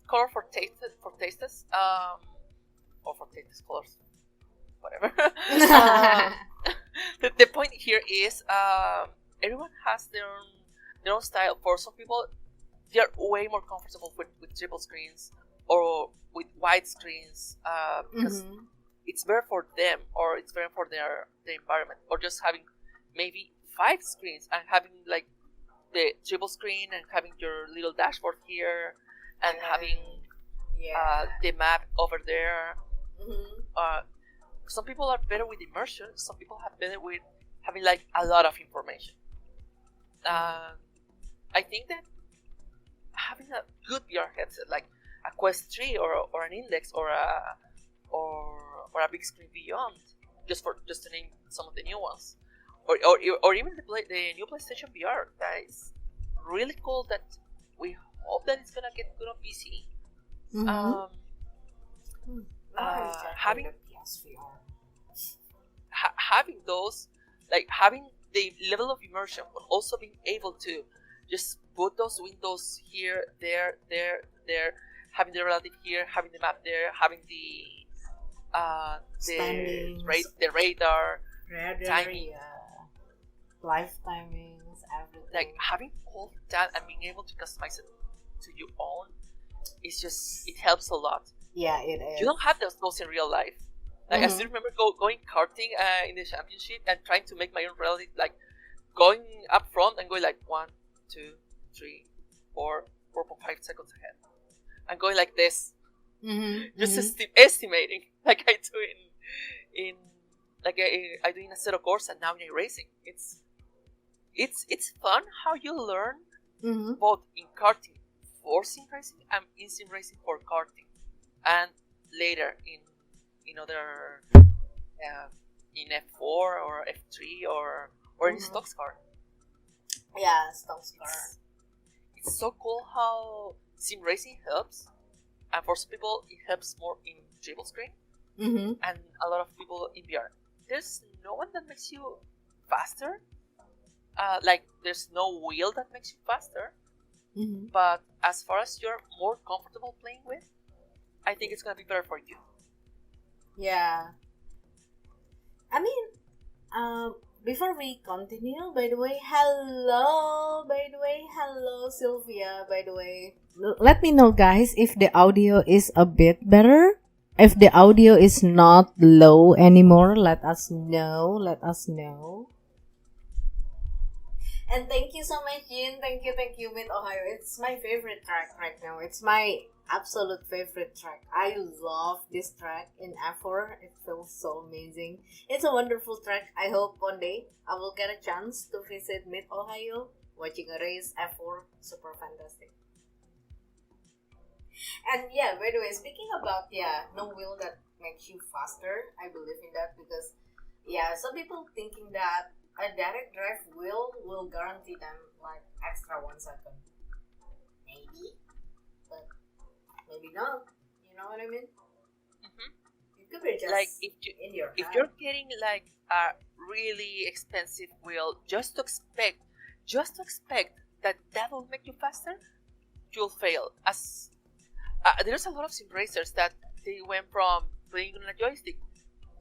color for tastes, or for tastes colors, whatever. The point here is everyone has their own style. For some people, they're way more comfortable with triple screens or with wide screens because Mhm. it's better for them, or it's better for their environment, or just having maybe 5 screens and having like the triple screen and having your little dashboard here and having Yeah. the map over there. Mhm. Some people are better with immersion. Some people have better with having like a lot of information. I think that having a good VR headset, like a Quest 3 or an Index or a big screen beyond, just to name some of the new ones, or even the new PlayStation VR that is really cool. That we hope that it's gonna get good on PC. Mhm. Having PSVR. having those, like having the level of immersion, but also being able to just put those windows here, there, having the relative here, having the map there, having the Standings. the radar, Radar, timing, life timings, everything. like having all that and being able to customize it to your own, it helps a lot. Yeah, it is. You don't have those in real life. Like I still remember going karting in the championship and trying to make my own relative, like going up front and going like 1, 2, 3, 4, 4.5 seconds ahead, and going like this, just estimating, like I do in like I do in a set of course and now in racing. It's fun how you learn both in karting for sim racing and in sim racing for karting, and later in other in F4 or F3 or in stocks car. Yeah, stocks car. It's so cool how sim racing helps, and for some people it helps more in triple screen, and a lot of people in VR. There's no one that makes you faster. Like there's no wheel that makes you faster. But as far as you're more comfortable playing with, I think it's gonna be better for you. Yeah. I mean, before we continue, by the way, hello, Sylvia, by the way. Let me know, guys, if the audio is a bit better. If the audio is not low anymore, let us know. And thank you so much, Jin. Thank you, Mid Ohio. It's my favorite track right now. It's my absolute favorite track. I love this track in F4. It feels so amazing. It's a wonderful track. I hope one day I will get a chance to visit Mid Ohio, watching a race F4. Super fantastic. And yeah, by the way, speaking about no wheel that makes you faster, I believe in that because some people thinking that a direct drive wheel will guarantee them like extra 1 second. Maybe, but maybe not. You know what I mean? It could be just like in your if hand. you're getting like a really expensive wheel, just to expect that will make you faster, you'll fail. As there's a lot of sim racers that they went from playing on a joystick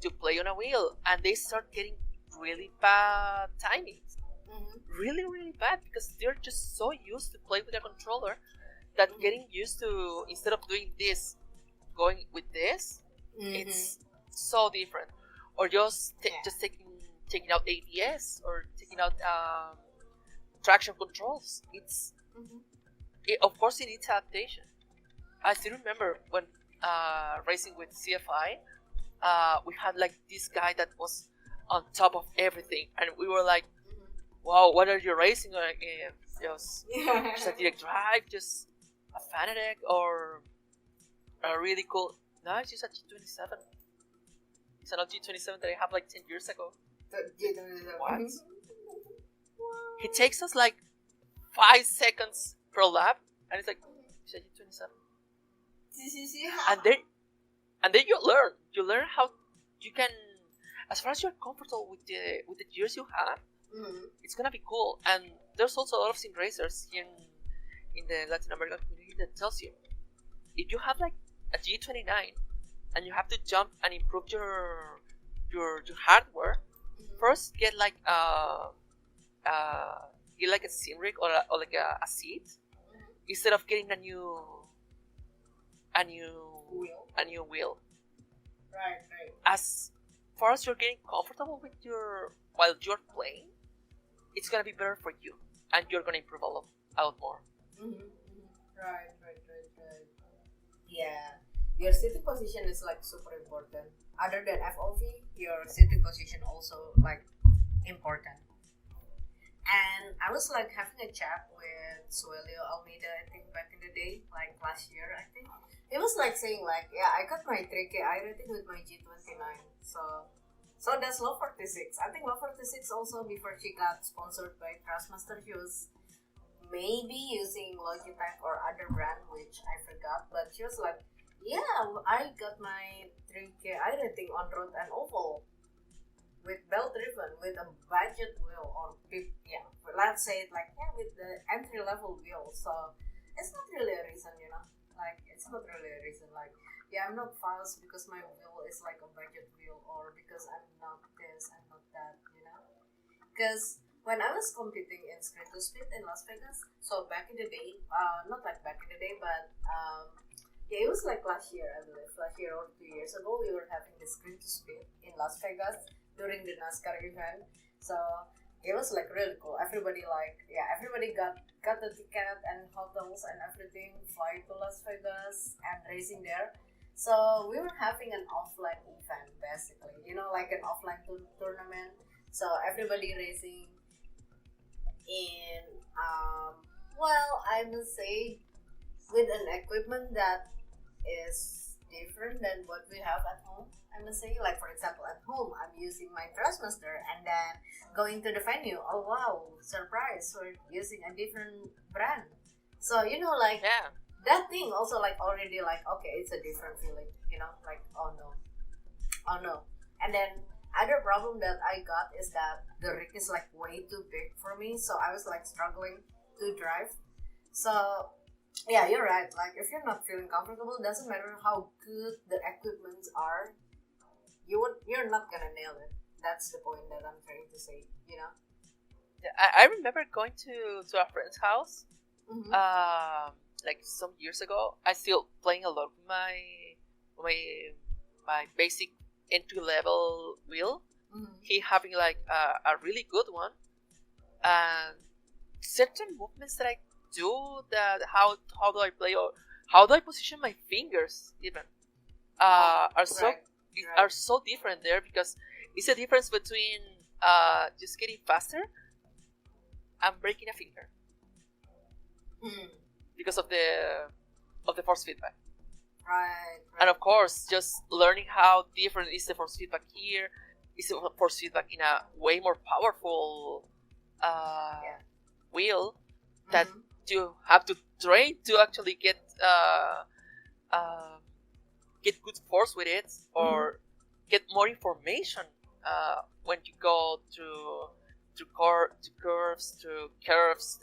to play on a wheel, and they start getting really bad timings. Really, really bad, because they're just so used to play with a controller that getting used to, instead of doing this, going with this, it's so different. Or just taking out ABS or taking out traction controls. Of course it needs adaptation. I still remember when racing with CFI, we had like this guy that was on top of everything, and we were like, wow, what are you racing on? Just a direct drive, just a Fanatec, or a really cool, no, it's just a G27. It's an G27 that I have like 10 years ago. What? He takes us like 5 seconds per lap, and it's like, G27. And then you learn how you can, as far as you're comfortable with the gears you have, it's gonna be cool. And there's also a lot of sim racers in the Latin American community that tells you, if you have like a G29 and you have to jump and improve your hardware, first get like a sim rig or like a seat, instead of getting a new wheel. Right. As far as you're getting comfortable with while you're playing, it's gonna be better for you, and you're gonna improve a lot more. Right. Yeah, your sitting position is like super important. Other than FOV, your sitting position also like important. And I was like having a chat with Suelio Almeida, I think back in the day, like last year, I think. It was like saying like, yeah, I got my 3K rating with my G29. So that's Low 46. I think Low 46 also, before she got sponsored by Trustmaster, she was maybe using Logitech or other brand, which I forgot. But she was like, yeah, I got my 3K rating on road and oval with belt driven, with a budget wheel, or let's say it like, yeah, with the entry level wheel. So it's not really a reason, like it's not really a reason, like, yeah, I'm not fast because my wheel is like a budget wheel, or because I'm not this, I'm not that, because when I was competing in Sprint to Speed in Las Vegas, so back in the day, not like back in the day, but yeah, it was like last year, I believe, last year or 2 years ago, we were having the Sprint to Speed in Las Vegas during the NASCAR event. So it was like really cool. Everybody got the ticket and hotels and everything, fly to Las Vegas and racing there. So we were having an offline event, basically, like an offline tournament. So everybody racing in, I must say, with an equipment that is different than what we have at home. I must say, like, for example, at home, I'm using my Trustmaster, and then going to the venue, oh wow, surprise, we're using a different brand. So, like, Yeah. that thing also, like, already, like, okay, it's a different feeling, like, oh no. And then, other problem that I got is that the rig is, like, way too big for me, so I was, like, struggling to drive. So, yeah, you're right, like, if you're not feeling comfortable, doesn't matter how good the equipments are, you're not gonna nail it. That's the point that I'm trying to say, Yeah, I remember going to a friend's house, like some years ago. I still playing a lot with my basic entry level wheel. He having like a really good one, and certain movements that I do, that how do I play, or how do I position my fingers even, are so different there, because it's a difference between just getting faster and breaking a finger because of the force feedback. Right. And of course, just learning how different is the force feedback here, is the force feedback in a way more powerful wheel that you have to train to actually get good force with it, or get more information when you go to curves,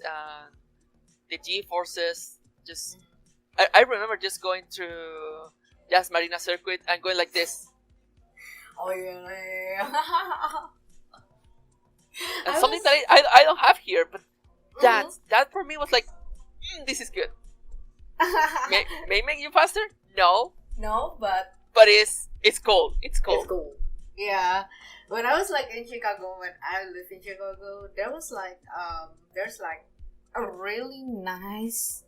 the G forces. Just I remember just going to Jazz Marina circuit and going like this. Oh yeah. And something that I don't have here, but that for me was like, this is good. May make you faster? No, but it's cool. It's cool. It's cool. Yeah. When I was like in Chicago, when I live in Chicago, there was like there's like a really nice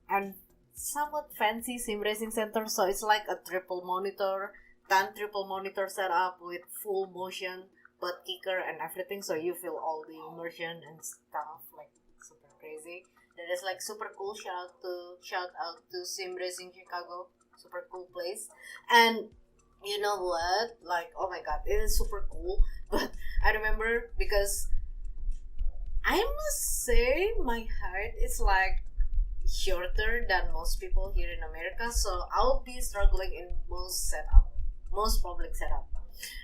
and somewhat fancy sim racing center. So it's like a triple monitor setup with full motion, butt kicker and everything. So you feel all the immersion and stuff, like super crazy. That is like super cool. Shout out to Sim Racing Chicago. Super cool place. And you know what? Like, oh my god, it is super cool. But I remember because I must say my height is like shorter than most people here in America, so I'll be struggling in most public setup.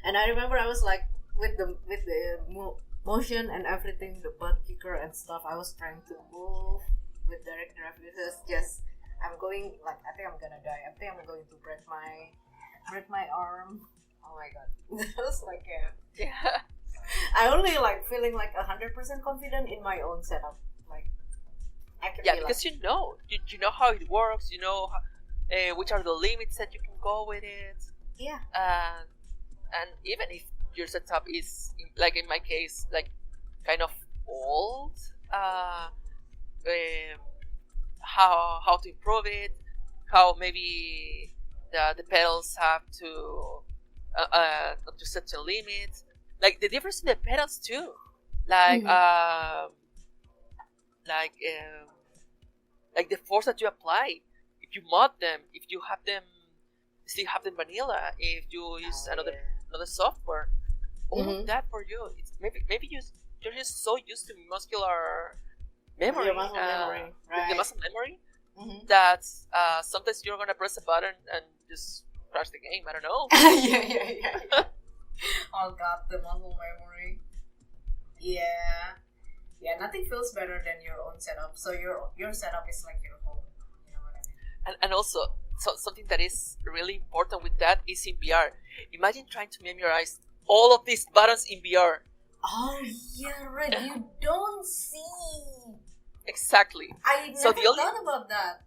And I remember I was like with the motion and everything, the butt kicker and stuff. I was trying to move with direct drive because just I'm going like I think I'm gonna die. I think I'm going to break my arm. Oh my god, that was like Yeah. I only like feeling like 100% confident in my own setup. Like I can Yeah, be because like, you know how it works. You know which are the limits that you can go with it. yeah, And even if your setup is like in my case like kind of old, um, how to improve it, how maybe the pedals have to up to such a limit, like the difference in the pedals too, like like um, like the force that you apply if you mod them, if you have them still have them vanilla, if you use another software, all of that for you. It's maybe you're just so used to muscular memory, your muscle memory, right? the muscle memory, that sometimes you're gonna press a button and just crash the game. I don't know. yeah. Oh god, the muscle memory. Yeah, nothing feels better than your own setup. So your setup is like your home. You know what I mean? And also, something that is really important with that is in VR. Imagine trying to memorize all of these buttons in VR. Oh yeah, right. You don't see. Exactly. I never So thought about that.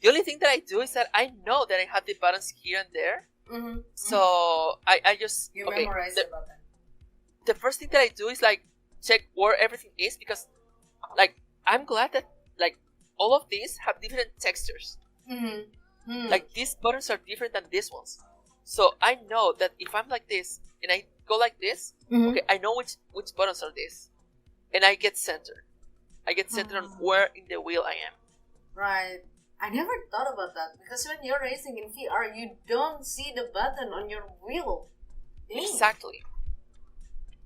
the only thing that I do is that I know that I have the buttons here and there. So I just You memorize the button. the first thing that I do is like check where everything is, because like I'm glad that like all of these have different textures. Like these buttons are different than these ones. So I know that if I'm like this and I go like this, okay, I know which buttons are this, and I get centered. I get centered on where in the wheel I am. Right. I never thought about that because when you're racing in VR, you don't see the button on your wheel. Dang. Exactly.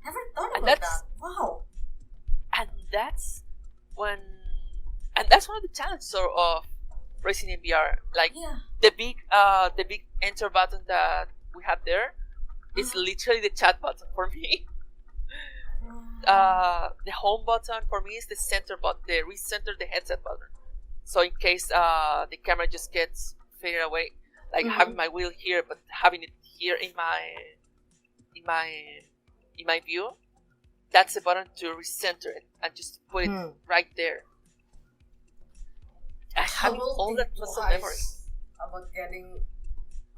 Never thought And about that's- that. Wow. And that's when, and that's one of the challenges of racing in VR. Like Yeah. the big enter button that we have there is literally the chat button for me. The home button for me is the center button, the recenter the headset button. So in case the camera just gets faded away, like having my wheel here, but having it here in my view, that's the button to recenter it and just put it right there. And having all that muscle memory. About getting.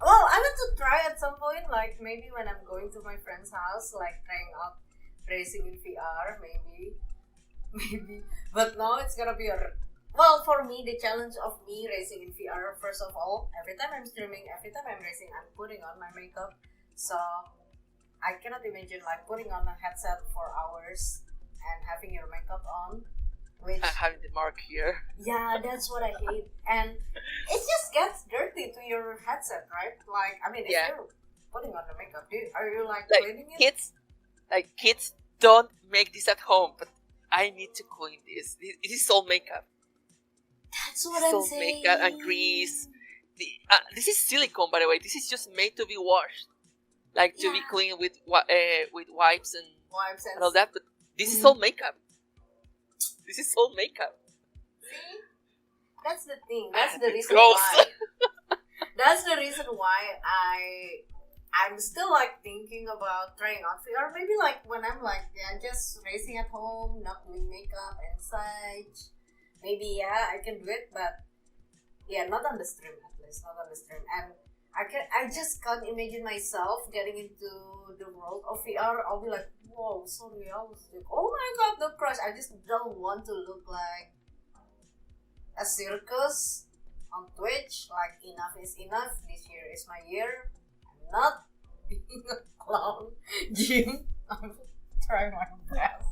Well, I want to try at some point, like maybe when I'm going to my friend's house, like trying out racing in VR, maybe. But now it's gonna be well, for me, the challenge of me racing in VR, first of all, every time I'm streaming, every time I'm racing, I'm putting on my makeup. So I cannot imagine like putting on a headset for hours and having your makeup on. Which, And having the mark here. yeah, that's what I hate. And it just gets dirty to your headset, right? Like, I mean, if Yeah. you're putting on the makeup, are you like Like cleaning it? kids don't make this at home, but I need to clean this. It is all makeup. That's what I'm So saying. makeup and grease. This is silicone, by the way. This is just made to be washed, like to be Yeah. cleaned with wipes and Wipes and all that. But this is all makeup. This is all makeup. See? That's the thing. That's the reason Gross. why. That's the reason why I'm still like thinking about trying out VR. Maybe like when I'm like just racing at home, not doing makeup and such. Maybe I can do it, but not on the stream at least, not on the stream. And I just can't imagine myself getting into the world of VR. I'll be like, whoa, sorry, I was like, oh my god, the crush. I just don't want to look like a circus on Twitch. Like, enough is enough. This year is my year. I'm not being a clown. Jim, I'm trying my best.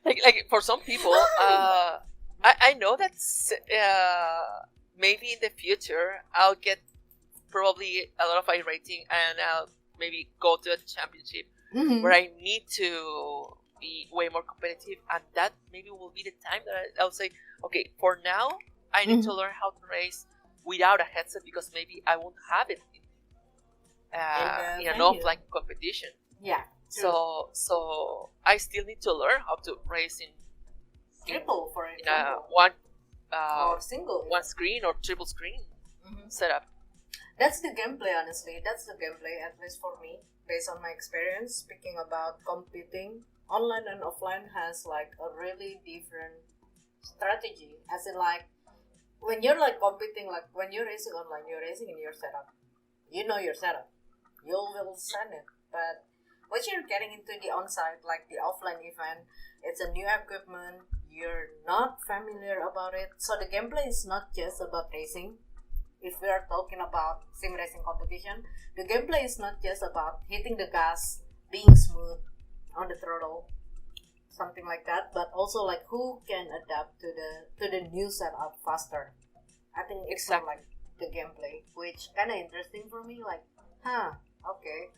Like for some people, I know that maybe in the future I'll get probably a lot of iRating and I'll maybe go to a championship where I need to be way more competitive, and that maybe will be the time that I'll say, okay, for now I need to learn how to race without a headset, because maybe I won't have it in an offline competition. Yeah. So I still need to learn how to race in triple, for in example, or single, one screen or triple screen setup. That's the gameplay, honestly. That's the gameplay, at least for me, based on my experience. Speaking about competing, online and offline has like a really different strategy. As in, like, when you're like competing, like when you're racing online, you're racing in your setup. You know your setup. You will send it. But once you're getting into the on-site, like the offline event, it's a new equipment. You're not familiar about it. So the gameplay is not just about racing. If we are talking about sim racing competition, the gameplay is not just about hitting the gas, being smooth on the throttle, something like that, but also like who can adapt to the new setup faster. I think it's not like the gameplay, which kind of interesting for me. Like, okay.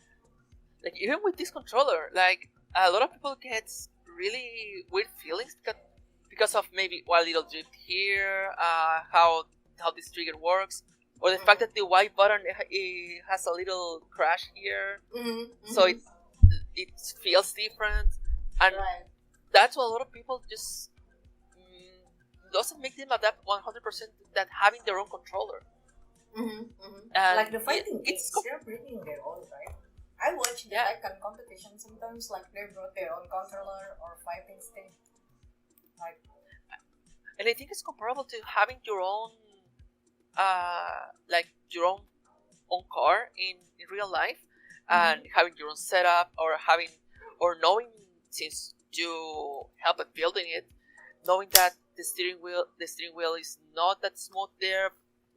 Like even with this controller, like a lot of people get really weird feelings because of maybe one little drift here, how this trigger works, or the fact that the Y button it has a little crash here, so it feels different, and that's what a lot of people just doesn't make them adapt 100% to that having their own controller. Like the fighting games, they're bringing their own, right? I watch the icon competition sometimes, like they brought their own controller or fighting stick. Like, and I think it's comparable to having your own, like your own car in real life, and having your own setup, or knowing, since you help at building it, knowing that the steering wheel is not that smooth there,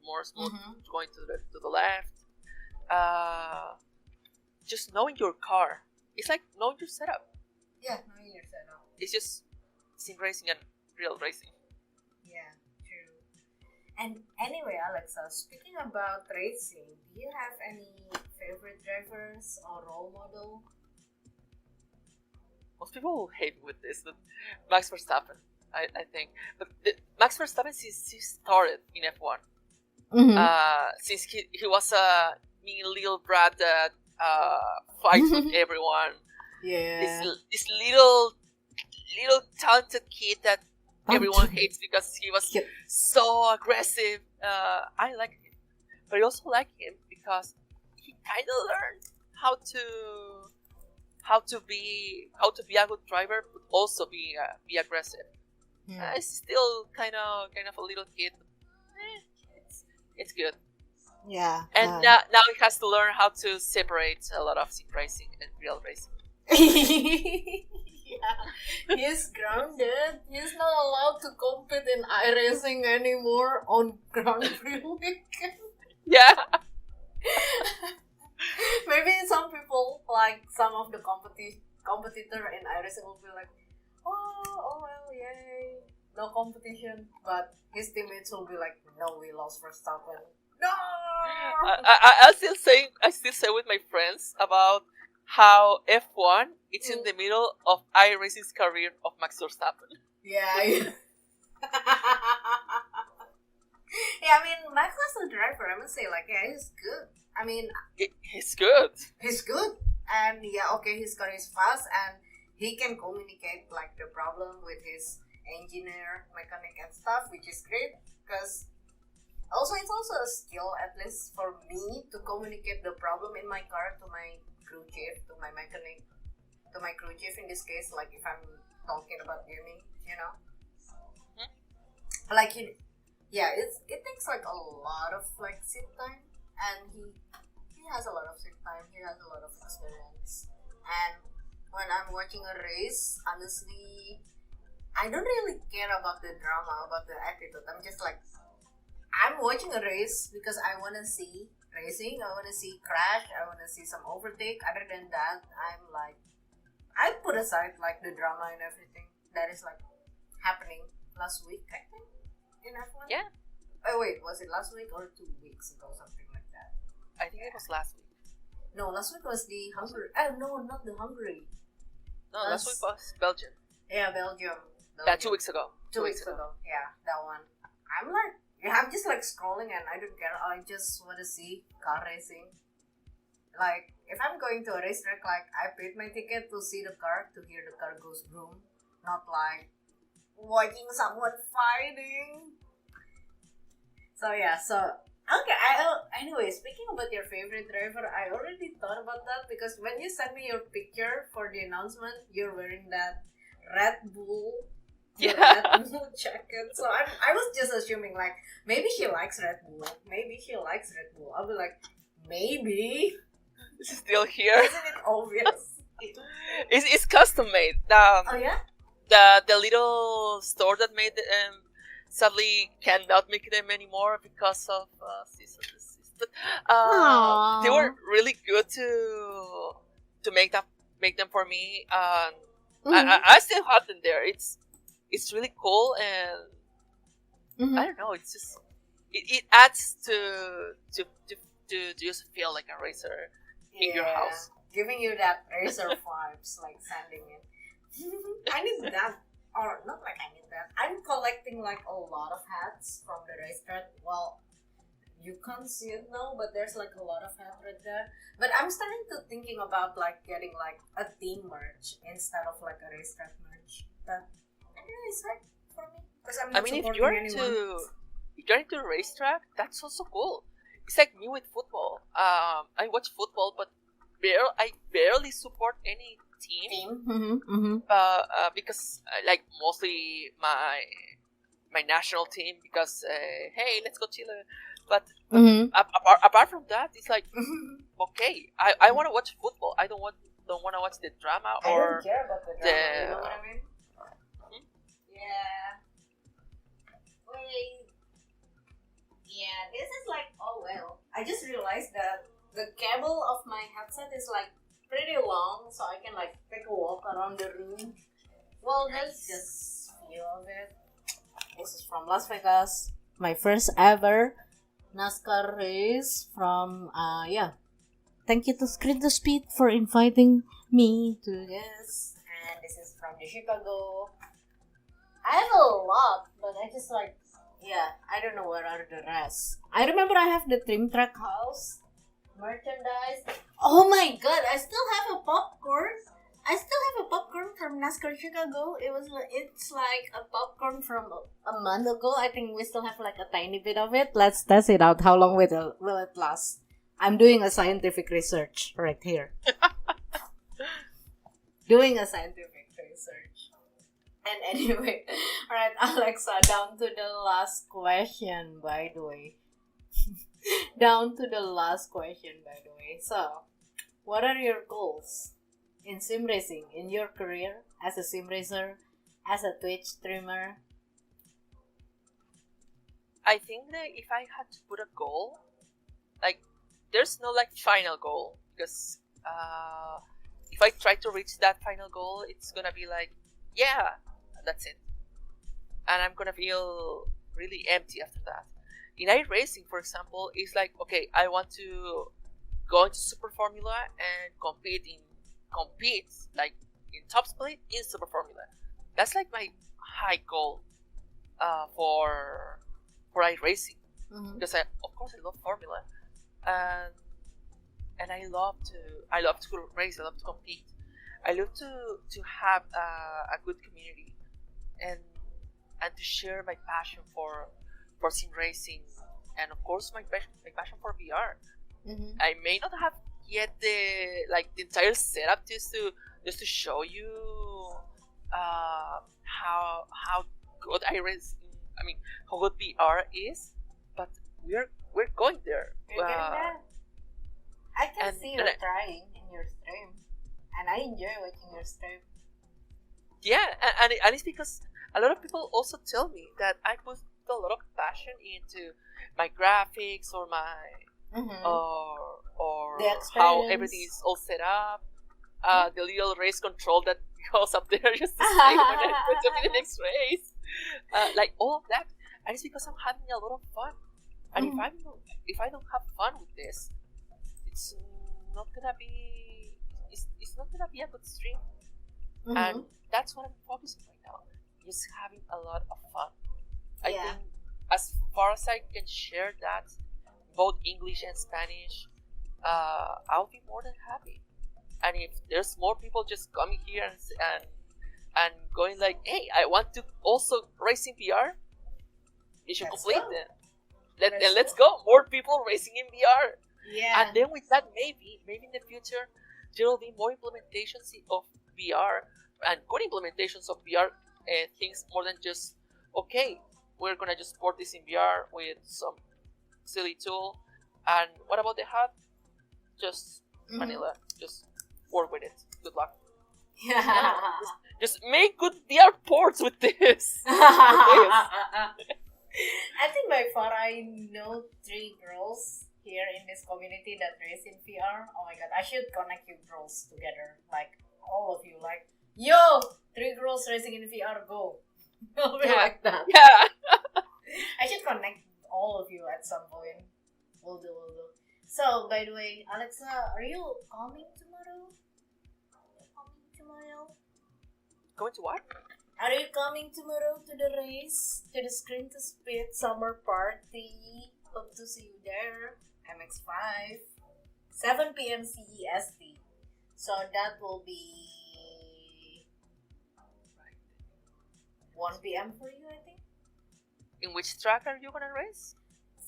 more smooth going to the left. Just knowing your car, it's like knowing your setup. Yeah, knowing your setup. It's just sim racing and real racing. Yeah, true. And anyway, Alexa, speaking about racing, do you have any favorite drivers or role model? Most people will hate me with this, but Max Verstappen, I think. But Max Verstappen, since he started in F1, since he was a mean little brat that fights with everyone. Yeah. This little talented kid that everyone hates because he was so aggressive. I like him, but I also like him because he kind of learned how to be a good driver, but also be aggressive. He's still kind of a little kid, but it's good. Yeah. And now he has to learn how to separate a lot of sim racing and real racing. Yeah, he's grounded. He's not allowed to compete in iRacing anymore on Grand Prix weekend. Yeah. Maybe some people, like some of the competitor in iRacing, will be like, oh well, yay, no competition. But his teammates will be like, no, we lost Verstappen. No. I still say with my friends about how F1 it's in the middle of iRacing's career of Max Verstappen. Yeah. Yeah, I mean, Max as a driver, I must say, like, yeah, he's good. I mean, he's good. He's good, and yeah, okay, his car is fast, and he can communicate like the problem with his engineer, mechanic, and stuff, which is great. Because also, it's also a skill, at least for me, to communicate the problem in my car to my crew chief, to my mechanic, to my crew chief in this case. Like if I'm talking about gaming, you know, like it takes like a lot of like sit time. And he has a lot of sit time. He has a lot of experience. And when I'm watching a race, honestly, I don't really care about the drama, about the attitude. I'm just like, I'm watching a race because I want to see racing. I want to see crash. I want to see some overtake. Other than that, I'm like, I put aside like the drama and everything that is like happening last week, I think, in F1. Yeah. Oh wait, was it last week or 2 weeks ago, something like that? I think it was last week. No, last week was the Hungary. Oh no, not the Hungary. No, last week was Belgium. Yeah, Belgium. Yeah, 2 weeks ago. 2 weeks ago. Yeah, that one. I'm like, yeah, I'm just like scrolling and I don't care. I just want to see car racing. Like, if I'm going to a racetrack, like, I paid my ticket to see the car, to hear the car goes boom. Not like watching someone fighting. So yeah, okay. Anyway, speaking about your favorite driver, I already thought about that because when you sent me your picture for the announcement, you're wearing that Red Bull, Yeah. Red Bull jacket. So I was just assuming like maybe she likes Red Bull. Maybe she likes Red Bull. I'll be like, maybe. It's still here. Isn't it obvious? It's custom made. Oh yeah. The little store that made them sadly cannot make them anymore because of cease and desist. But they were really good to make them for me. I still have them there. It's really cool, and I don't know. It's just it adds to just feel like a racer in your house, giving you that racer vibes, like sending it. I need that, or not like I need that. I'm collecting like a lot of hats from the racetrack. Well, you can't see it now, but there's like a lot of hats right there. But I'm starting to thinking about like getting like a team merch instead of like a racetrack merch. But anyway, it's hard for me because I'm not if supporting you're anyone. if you're into racetrack, that's also cool. It's like me with football. I watch football, but I barely support any team. Because like mostly my national team because hey, let's go Chile. But apart from that, it's like okay, I want to watch football. I don't want to watch the drama I or don't care about the drama. You know what I mean? Yeah. Wait. Yeah, this is like, oh well. I just realized that the cable of my headset is like pretty long, so I can like take a walk around the room. Well, that's just feel of it. This is from Las Vegas. My first ever NASCAR race from, Thank you to Screen to Speed for inviting me to this. And this is from the Chicago. I have a lot, but I just like, I don't know what are the rest. I remember I have the Trim Track House merchandise. Oh my god, I still have a popcorn. I still have a popcorn from NASCAR Chicago. It's like a popcorn from a month ago. I think we still have like a tiny bit of it. Let's test it out. How long will it last? I'm doing a scientific research right here. Doing a scientific research. And anyway, alright, Alexa, down to the last question, by the way. Down to the last question, by the way. So, what are your goals in sim racing, in your career as a sim racer, as a Twitch streamer? I think that if I had to put a goal, like, there's no like final goal because if I try to reach that final goal, it's gonna be like, yeah, that's it, and I'm gonna feel really empty after that. In iRacing, for example, it's like, okay, I want to go into Super Formula and compete like in top split in Super Formula. That's like my high goal for iRacing because of course I love Formula and I love to race. I love to compete. I love to have a good community and to share my passion for sim racing and of course my passion for VR. I may not have yet the entire setup just to show you how good how good VR is, but we're going there. You're getting there. I can see you and trying in your stream, and I enjoy watching your stream. Yeah, and it's because a lot of people also tell me that I put a lot of passion into my graphics or my or how everything is all set up. The little race control that goes up there just to say when I put to be the next race. Like all of that, and it's because I'm having a lot of fun. And if I don't have fun with this, it's not gonna be it's not gonna be a good stream. Mm-hmm. And that's what I'm focusing right now. Just having a lot of fun. I Yeah. think as far as I can share that, both English and Spanish, I'll be more than happy. And if there's more people just coming here and going like, hey, I want to also race in VR, you should Let's complete go. them. Let's Let's go. More people racing in VR. Yeah. And then with that, maybe in the future, there will be more implementations of VR and good implementations of VR things more than just, okay, we're gonna just port this in VR with some silly tool. And what about the HUD? Just vanilla. Just work with it. Good luck. Yeah. Just make good VR ports with this. I think by far I know 3 girls here in this community that race in VR. Oh my god, I should connect you girls together. Like, all of you. Like, yo, 3 girls racing in VR, go. I'll be like that. Yeah. I should connect all of you at some point. We'll do. So, by the way, Alexa, are you coming tomorrow? Going to what? Are you coming tomorrow to the race? To the Screen to Speed Summer Party? Hope to see you there. MX5. 7 p.m. CEST. So that will be 1 p.m. for you, I think. In which track are you gonna race?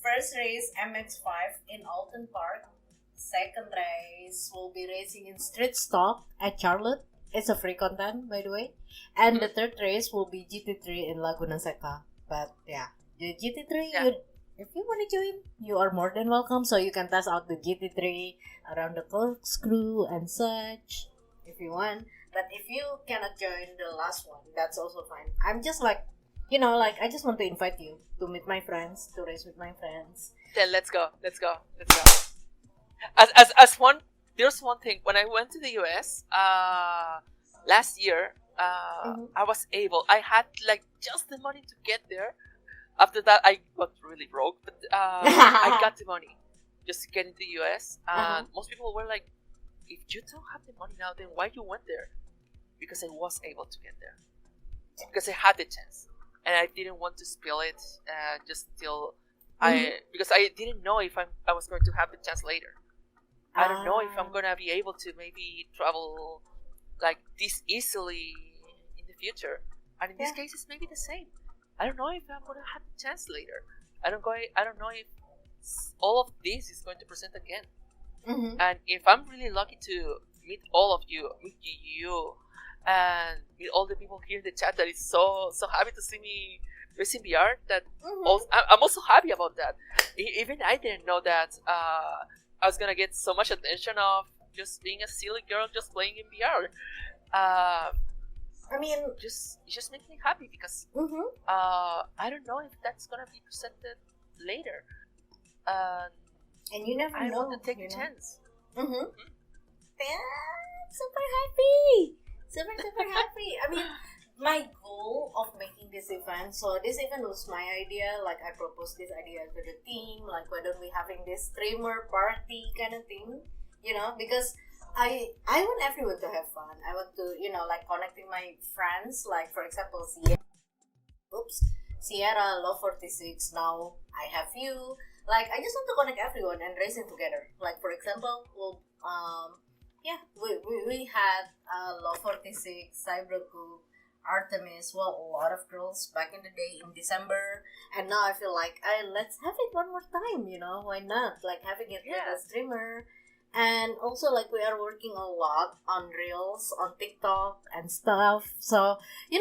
First race, MX5 in Alton Park. Second race, we'll be racing in Street Stock at Charlotte. It's a free content, by the way. And the third race will be GT3 in Laguna Seca. But yeah, the GT3, if you want to join, you are more than welcome. So you can test out the GT3 around the corkscrew and such, if you want. But if you cannot join the last one, that's also fine. I'm just like, I just want to invite you to meet my friends, to race with my friends. Then let's go. As one, there's one thing. When I went to the US last year, I was able. I had like just the money to get there. After that, I got really broke, but I got the money just to get into the US. And most people were like, "If you don't have the money now, then why you went there?" Because I was able to get there, because I had the chance, and I didn't want to spill it just till because I didn't know if I was going to have the chance later. I don't know if I'm gonna be able to maybe travel like this easily in the future. And in this case, it's maybe the same. I don't know if I'm gonna have the chance later. I don't know if all of this is going to present again. And if I'm really lucky to meet all of you, meet you, and meet all the people here in the chat that is so happy to see me racing VR, that I'm also happy about that. Even I didn't know that I was gonna get so much attention of just being a silly girl just playing in VR. I mean, it just makes me happy because I don't know if that's gonna be presented later. And you never I know. want to take a chance. Yeah, super happy. Super happy. I mean, my goal of making this event, so this event was my idea. Like, I proposed this idea to the team. Like, why don't we having this streamer party kind of thing? Because I want everyone to have fun. I want to, like connecting my friends. Like, for example, Sierra, Love 46. Now I have you. Like, I just want to connect everyone and racing together. Like, for example, we had Love 46, Cybercoop, Artemis, a lot of girls back in the day in December, and now I feel like let's have it one more time. Why not? Like, having it with a streamer. And also, like, we are working a lot on Reels, on TikTok and stuff. So, we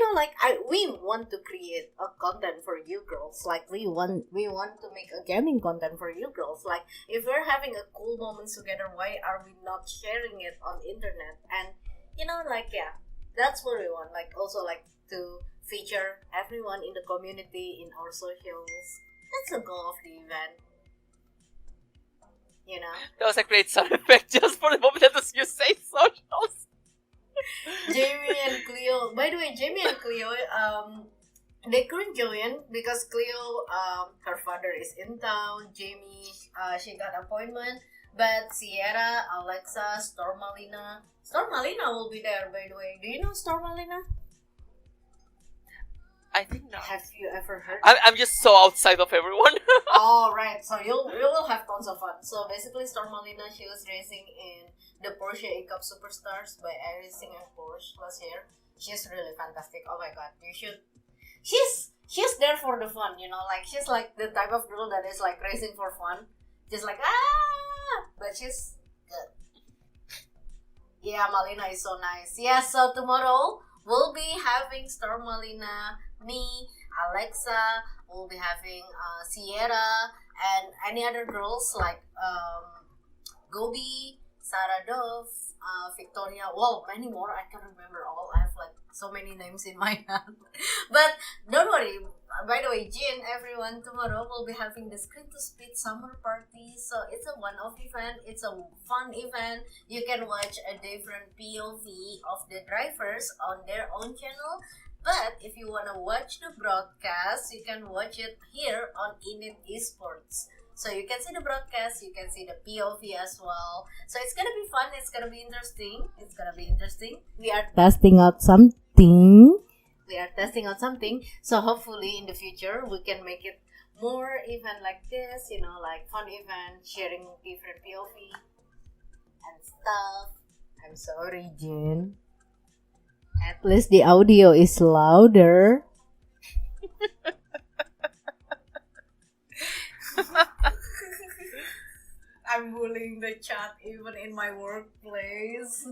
want to create a content for you girls. Like, we want to make a gaming content for you girls. Like, if we're having a cool moments together, why are we not sharing it on internet? And, that's what we want. Like, also, like, to feature everyone in the community in our socials. That's the goal of the event. That was a great sound effect just for the moment that you say socials. Jamie and Cleo. By the way, Jamie and Cleo, they couldn't join because Cleo, her father is in town. Jamie, she got appointment. But Sierra, Alexa, Stormalina will be there, by the way. Do you know Stormalina? I think not. Have you ever heard? I'm just so outside of everyone. Oh, right. So you will have tons of fun. So basically, Stormalina, she was racing in the Porsche A-Cup Superstars by iRacing and Porsche last year. She's really fantastic. Oh my god, you should. She's there for the fun, like she's like the type of girl that is like racing for fun, just like but she's good. Yeah, Malina is so nice. Yeah, so tomorrow we'll be having Stormalina, me, Alexa, we'll be having Sierra, and any other girls like Gobi, Sarah Dove, Victoria. Wow, many more. I can't remember all. I have like so many names in my hand. But don't worry. By the way, Jin, everyone, tomorrow we'll be having the Screen to Speed Summer Party. So it's a one-off event. It's a fun event. You can watch a different POV of the drivers on their own channel. But if you want to watch the broadcast, you can watch it here on INIT Esports. So you can see the broadcast, you can see the POV as well. So it's gonna be fun, it's gonna be interesting. We are testing out something. So hopefully in the future we can make it more event like this, like fun event, sharing different POV and stuff. I'm sorry, Jin. At least the audio is louder. I'm bullying the chat even in my workplace.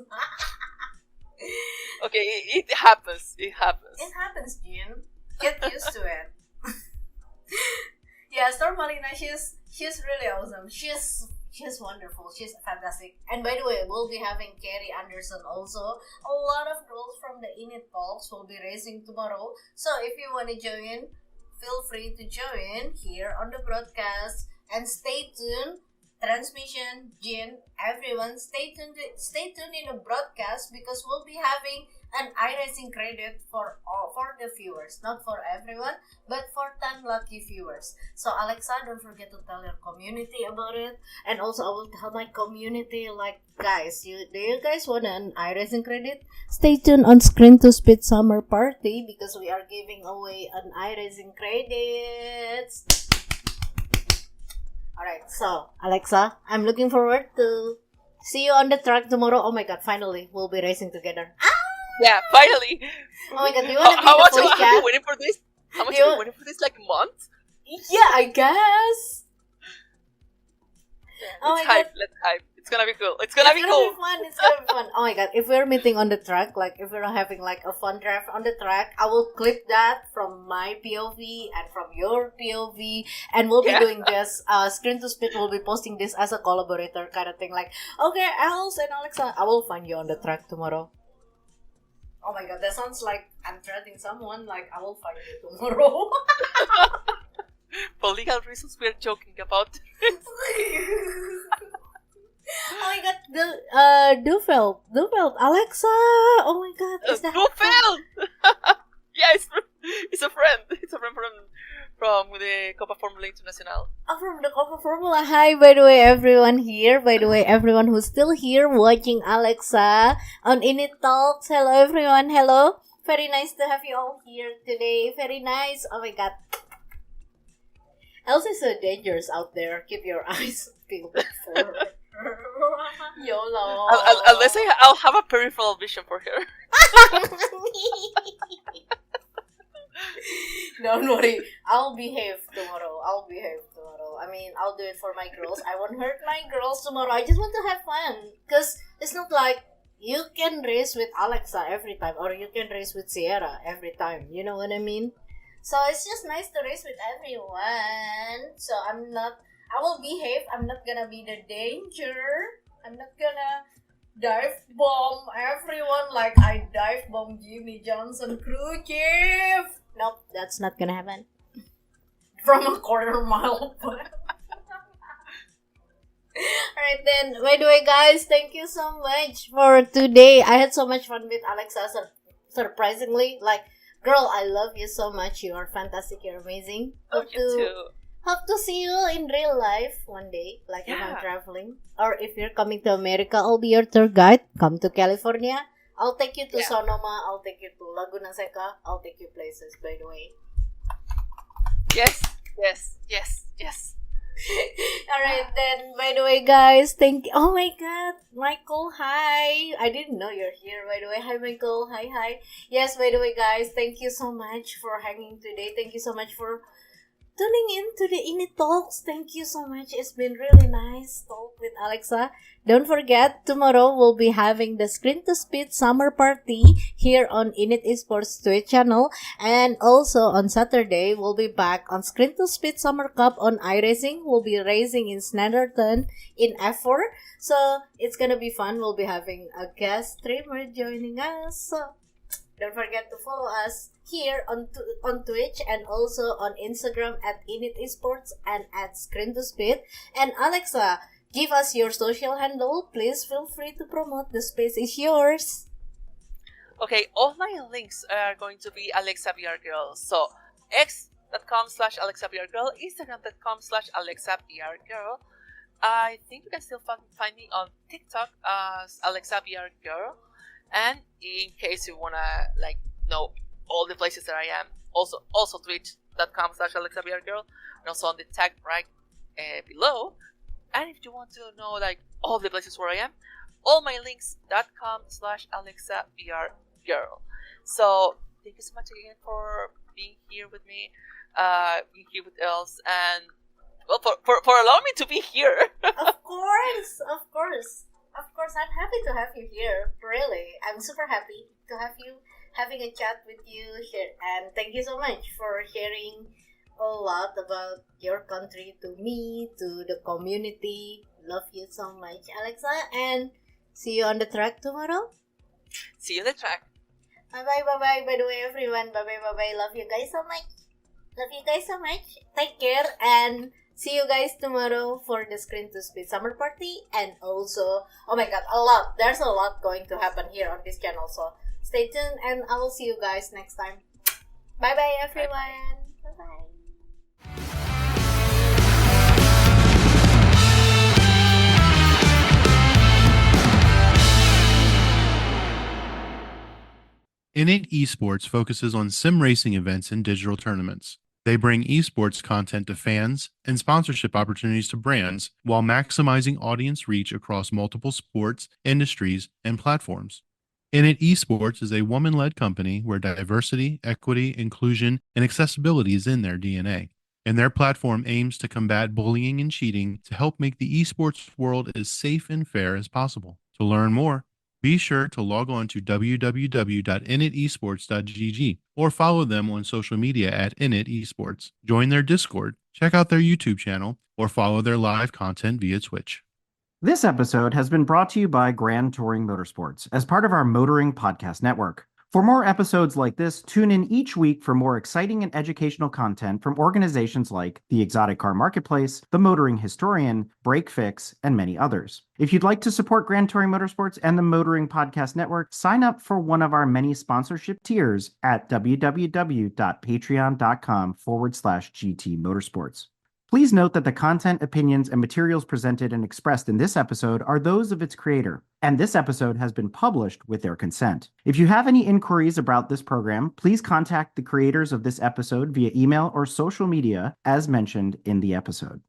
Okay, it happens. It happens, Jin. Get used to it. Yeah, Stormalina, she's really awesome. She's wonderful. She's fantastic. And by the way, we'll be having Carrie Anderson also. A lot of girls from the INIT Talks will be racing tomorrow. So if you want to join, feel free to join here on the broadcast. And stay tuned. Transmission, Jin, everyone, stay tuned in the broadcast because we'll be having an iRacing credit for the viewers, not for everyone, but for 10 lucky viewers. So Alexa, don't forget to tell your community about it, and also I will tell my community, like, guys, do you guys want an iRacing credit? Stay tuned on Screen to Speed Summer Party because we are giving away an iRacing credits. Alright, so Alexa, I'm looking forward to see you on the track tomorrow. Oh my god, finally, we'll be racing together. Yeah, finally. Oh my god, do you want to be How the much voice have chat? you waiting for this? How much have you waiting for this? Like a month? Yeah, I guess. Oh Let's my hype. god. Let's hype. It's gonna be cool. It's gonna be cool. It's gonna be fun. Oh my god, if we're meeting on the track, like if we're having like a fun draft on the track, I will clip that from my POV and from your POV, and we'll be doing this. Screen to Speed will be posting this as a collaborator kind of thing. Like, okay, Elz and Alexa, I will find you on the track tomorrow. Oh my god, that sounds like I'm threatening someone. Like, I will find you tomorrow. For legal reasons, we're joking about. Oh my god, Dufeld, Alexa! Oh my god, is that Dufeld? Yeah, it's a friend. It's a friend from the Copa Formula Internacional. Oh, from the Copa Formula. Hi, by the way, everyone here. By the way, everyone who's still here watching Alexa on INIT Talks. Hello, everyone. Hello. Very nice to have you all here today. Very nice. Oh my god. Elz is so dangerous out there. Keep your eyes peeled for her. YOLO. Unless I'll have a peripheral vision for her. Don't worry. I'll behave tomorrow. I mean, I'll do it for my girls. I won't hurt my girls tomorrow. I just want to have fun. Because it's not like you can race with Alexa every time. Or you can race with Sierra every time. You know what I mean? So it's just nice to race with everyone. So I will behave. I'm not gonna be the danger. I'm not gonna dive bomb everyone like I dive bomb Jimmy Johnson crew chief. Nope, that's not gonna happen. From a quarter mile. Alright then, by the way guys, thank you so much for today. I had so much fun with Alexa, surprisingly. Like, girl, I love you so much. You are fantastic. You're amazing. Oh, you too. Hope to see you in real life one day, like if I'm Yeah. traveling. Or if you're coming to America, I'll be your tour guide. Come to California. I'll take you to Yeah. Sonoma. I'll take you to Laguna Seca. I'll take you places, by the way. Yes. Yes. Yes. Yes. Alright, then, by the way, guys, thank you. Oh my god, Michael, hi. I didn't know you're here, by the way. Hi, Michael. Hi, hi. Yes, by the way, guys, thank you so much for hanging today. Thank you so much for tuning in to the INIT Talks. Thank you so much. It's been really nice talk with Alexa. Don't forget, tomorrow we'll be having the Screen to Speed Summer Party here on INIT Esports Twitch channel. And also on Saturday, we'll be back on Screen to Speed Summer Cup on iRacing. We'll be racing in Snetterton in F4. So it's gonna be fun. We'll be having a guest streamer joining us. So don't forget to follow us here on Twitch and also on Instagram at INIT Esports and at Screen to Speed. And Alexa, give us your social handle. Please feel free to promote. The space is yours. Okay, all my links are going to be Alexa VR Girl. So x.com/AlexaVRGirl, Instagram.com/AlexaVRGirl. I think you can still find me on TikTok as Alexa VR Girl. And in case you wanna know all the places that I am, also Twitch.com/AlexaVRGirl, and also on the tag right below. And if you want to know all the places where I am, all my links.com/AlexaVRGirl. So thank you so much again for being here with me, being here with Elz, and for allowing me to be here. Of course, of course. Of course, I'm happy to have you here. Really, I'm super happy to have you, having a chat with you here. And thank you so much for sharing a lot about your country to me, to the community. Love you so much, Alexa. And see you on the track tomorrow. See you on the track. Bye-bye, bye-bye. By the way, everyone, bye-bye, bye-bye. Love you guys so much. Love you guys so much. Take care and see you guys tomorrow for the Screen to Speed Summer Party. And also, oh my god, there's a lot going to happen here on this channel. So stay tuned and I will see you guys next time. Bye-bye, everyone. Bye-bye. INIT Esports focuses on sim racing events and digital tournaments. They bring esports content to fans and sponsorship opportunities to brands while maximizing audience reach across multiple sports, industries, and platforms. INIT Esports is a woman-led company where diversity, equity, inclusion, and accessibility is in their DNA. And their platform aims to combat bullying and cheating to help make the esports world as safe and fair as possible. To learn more, be sure to log on to www.initesports.gg or follow them on social media at INIT Esports. Join their Discord, check out their YouTube channel, or follow their live content via Twitch. This episode has been brought to you by Grand Touring Motorsports as part of our Motoring Podcast Network. For more episodes like this, tune in each week for more exciting and educational content from organizations like the Exotic Car Marketplace, the Motoring Historian, Break Fix, and many others. If you'd like to support Grand Touring Motorsports and the Motoring Podcast Network, sign up for one of our many sponsorship tiers at www.patreon.com/GT Motorsports. Please note that the content, opinions, and materials presented and expressed in this episode are those of its creator, and this episode has been published with their consent. If you have any inquiries about this program, please contact the creators of this episode via email or social media as mentioned in the episode.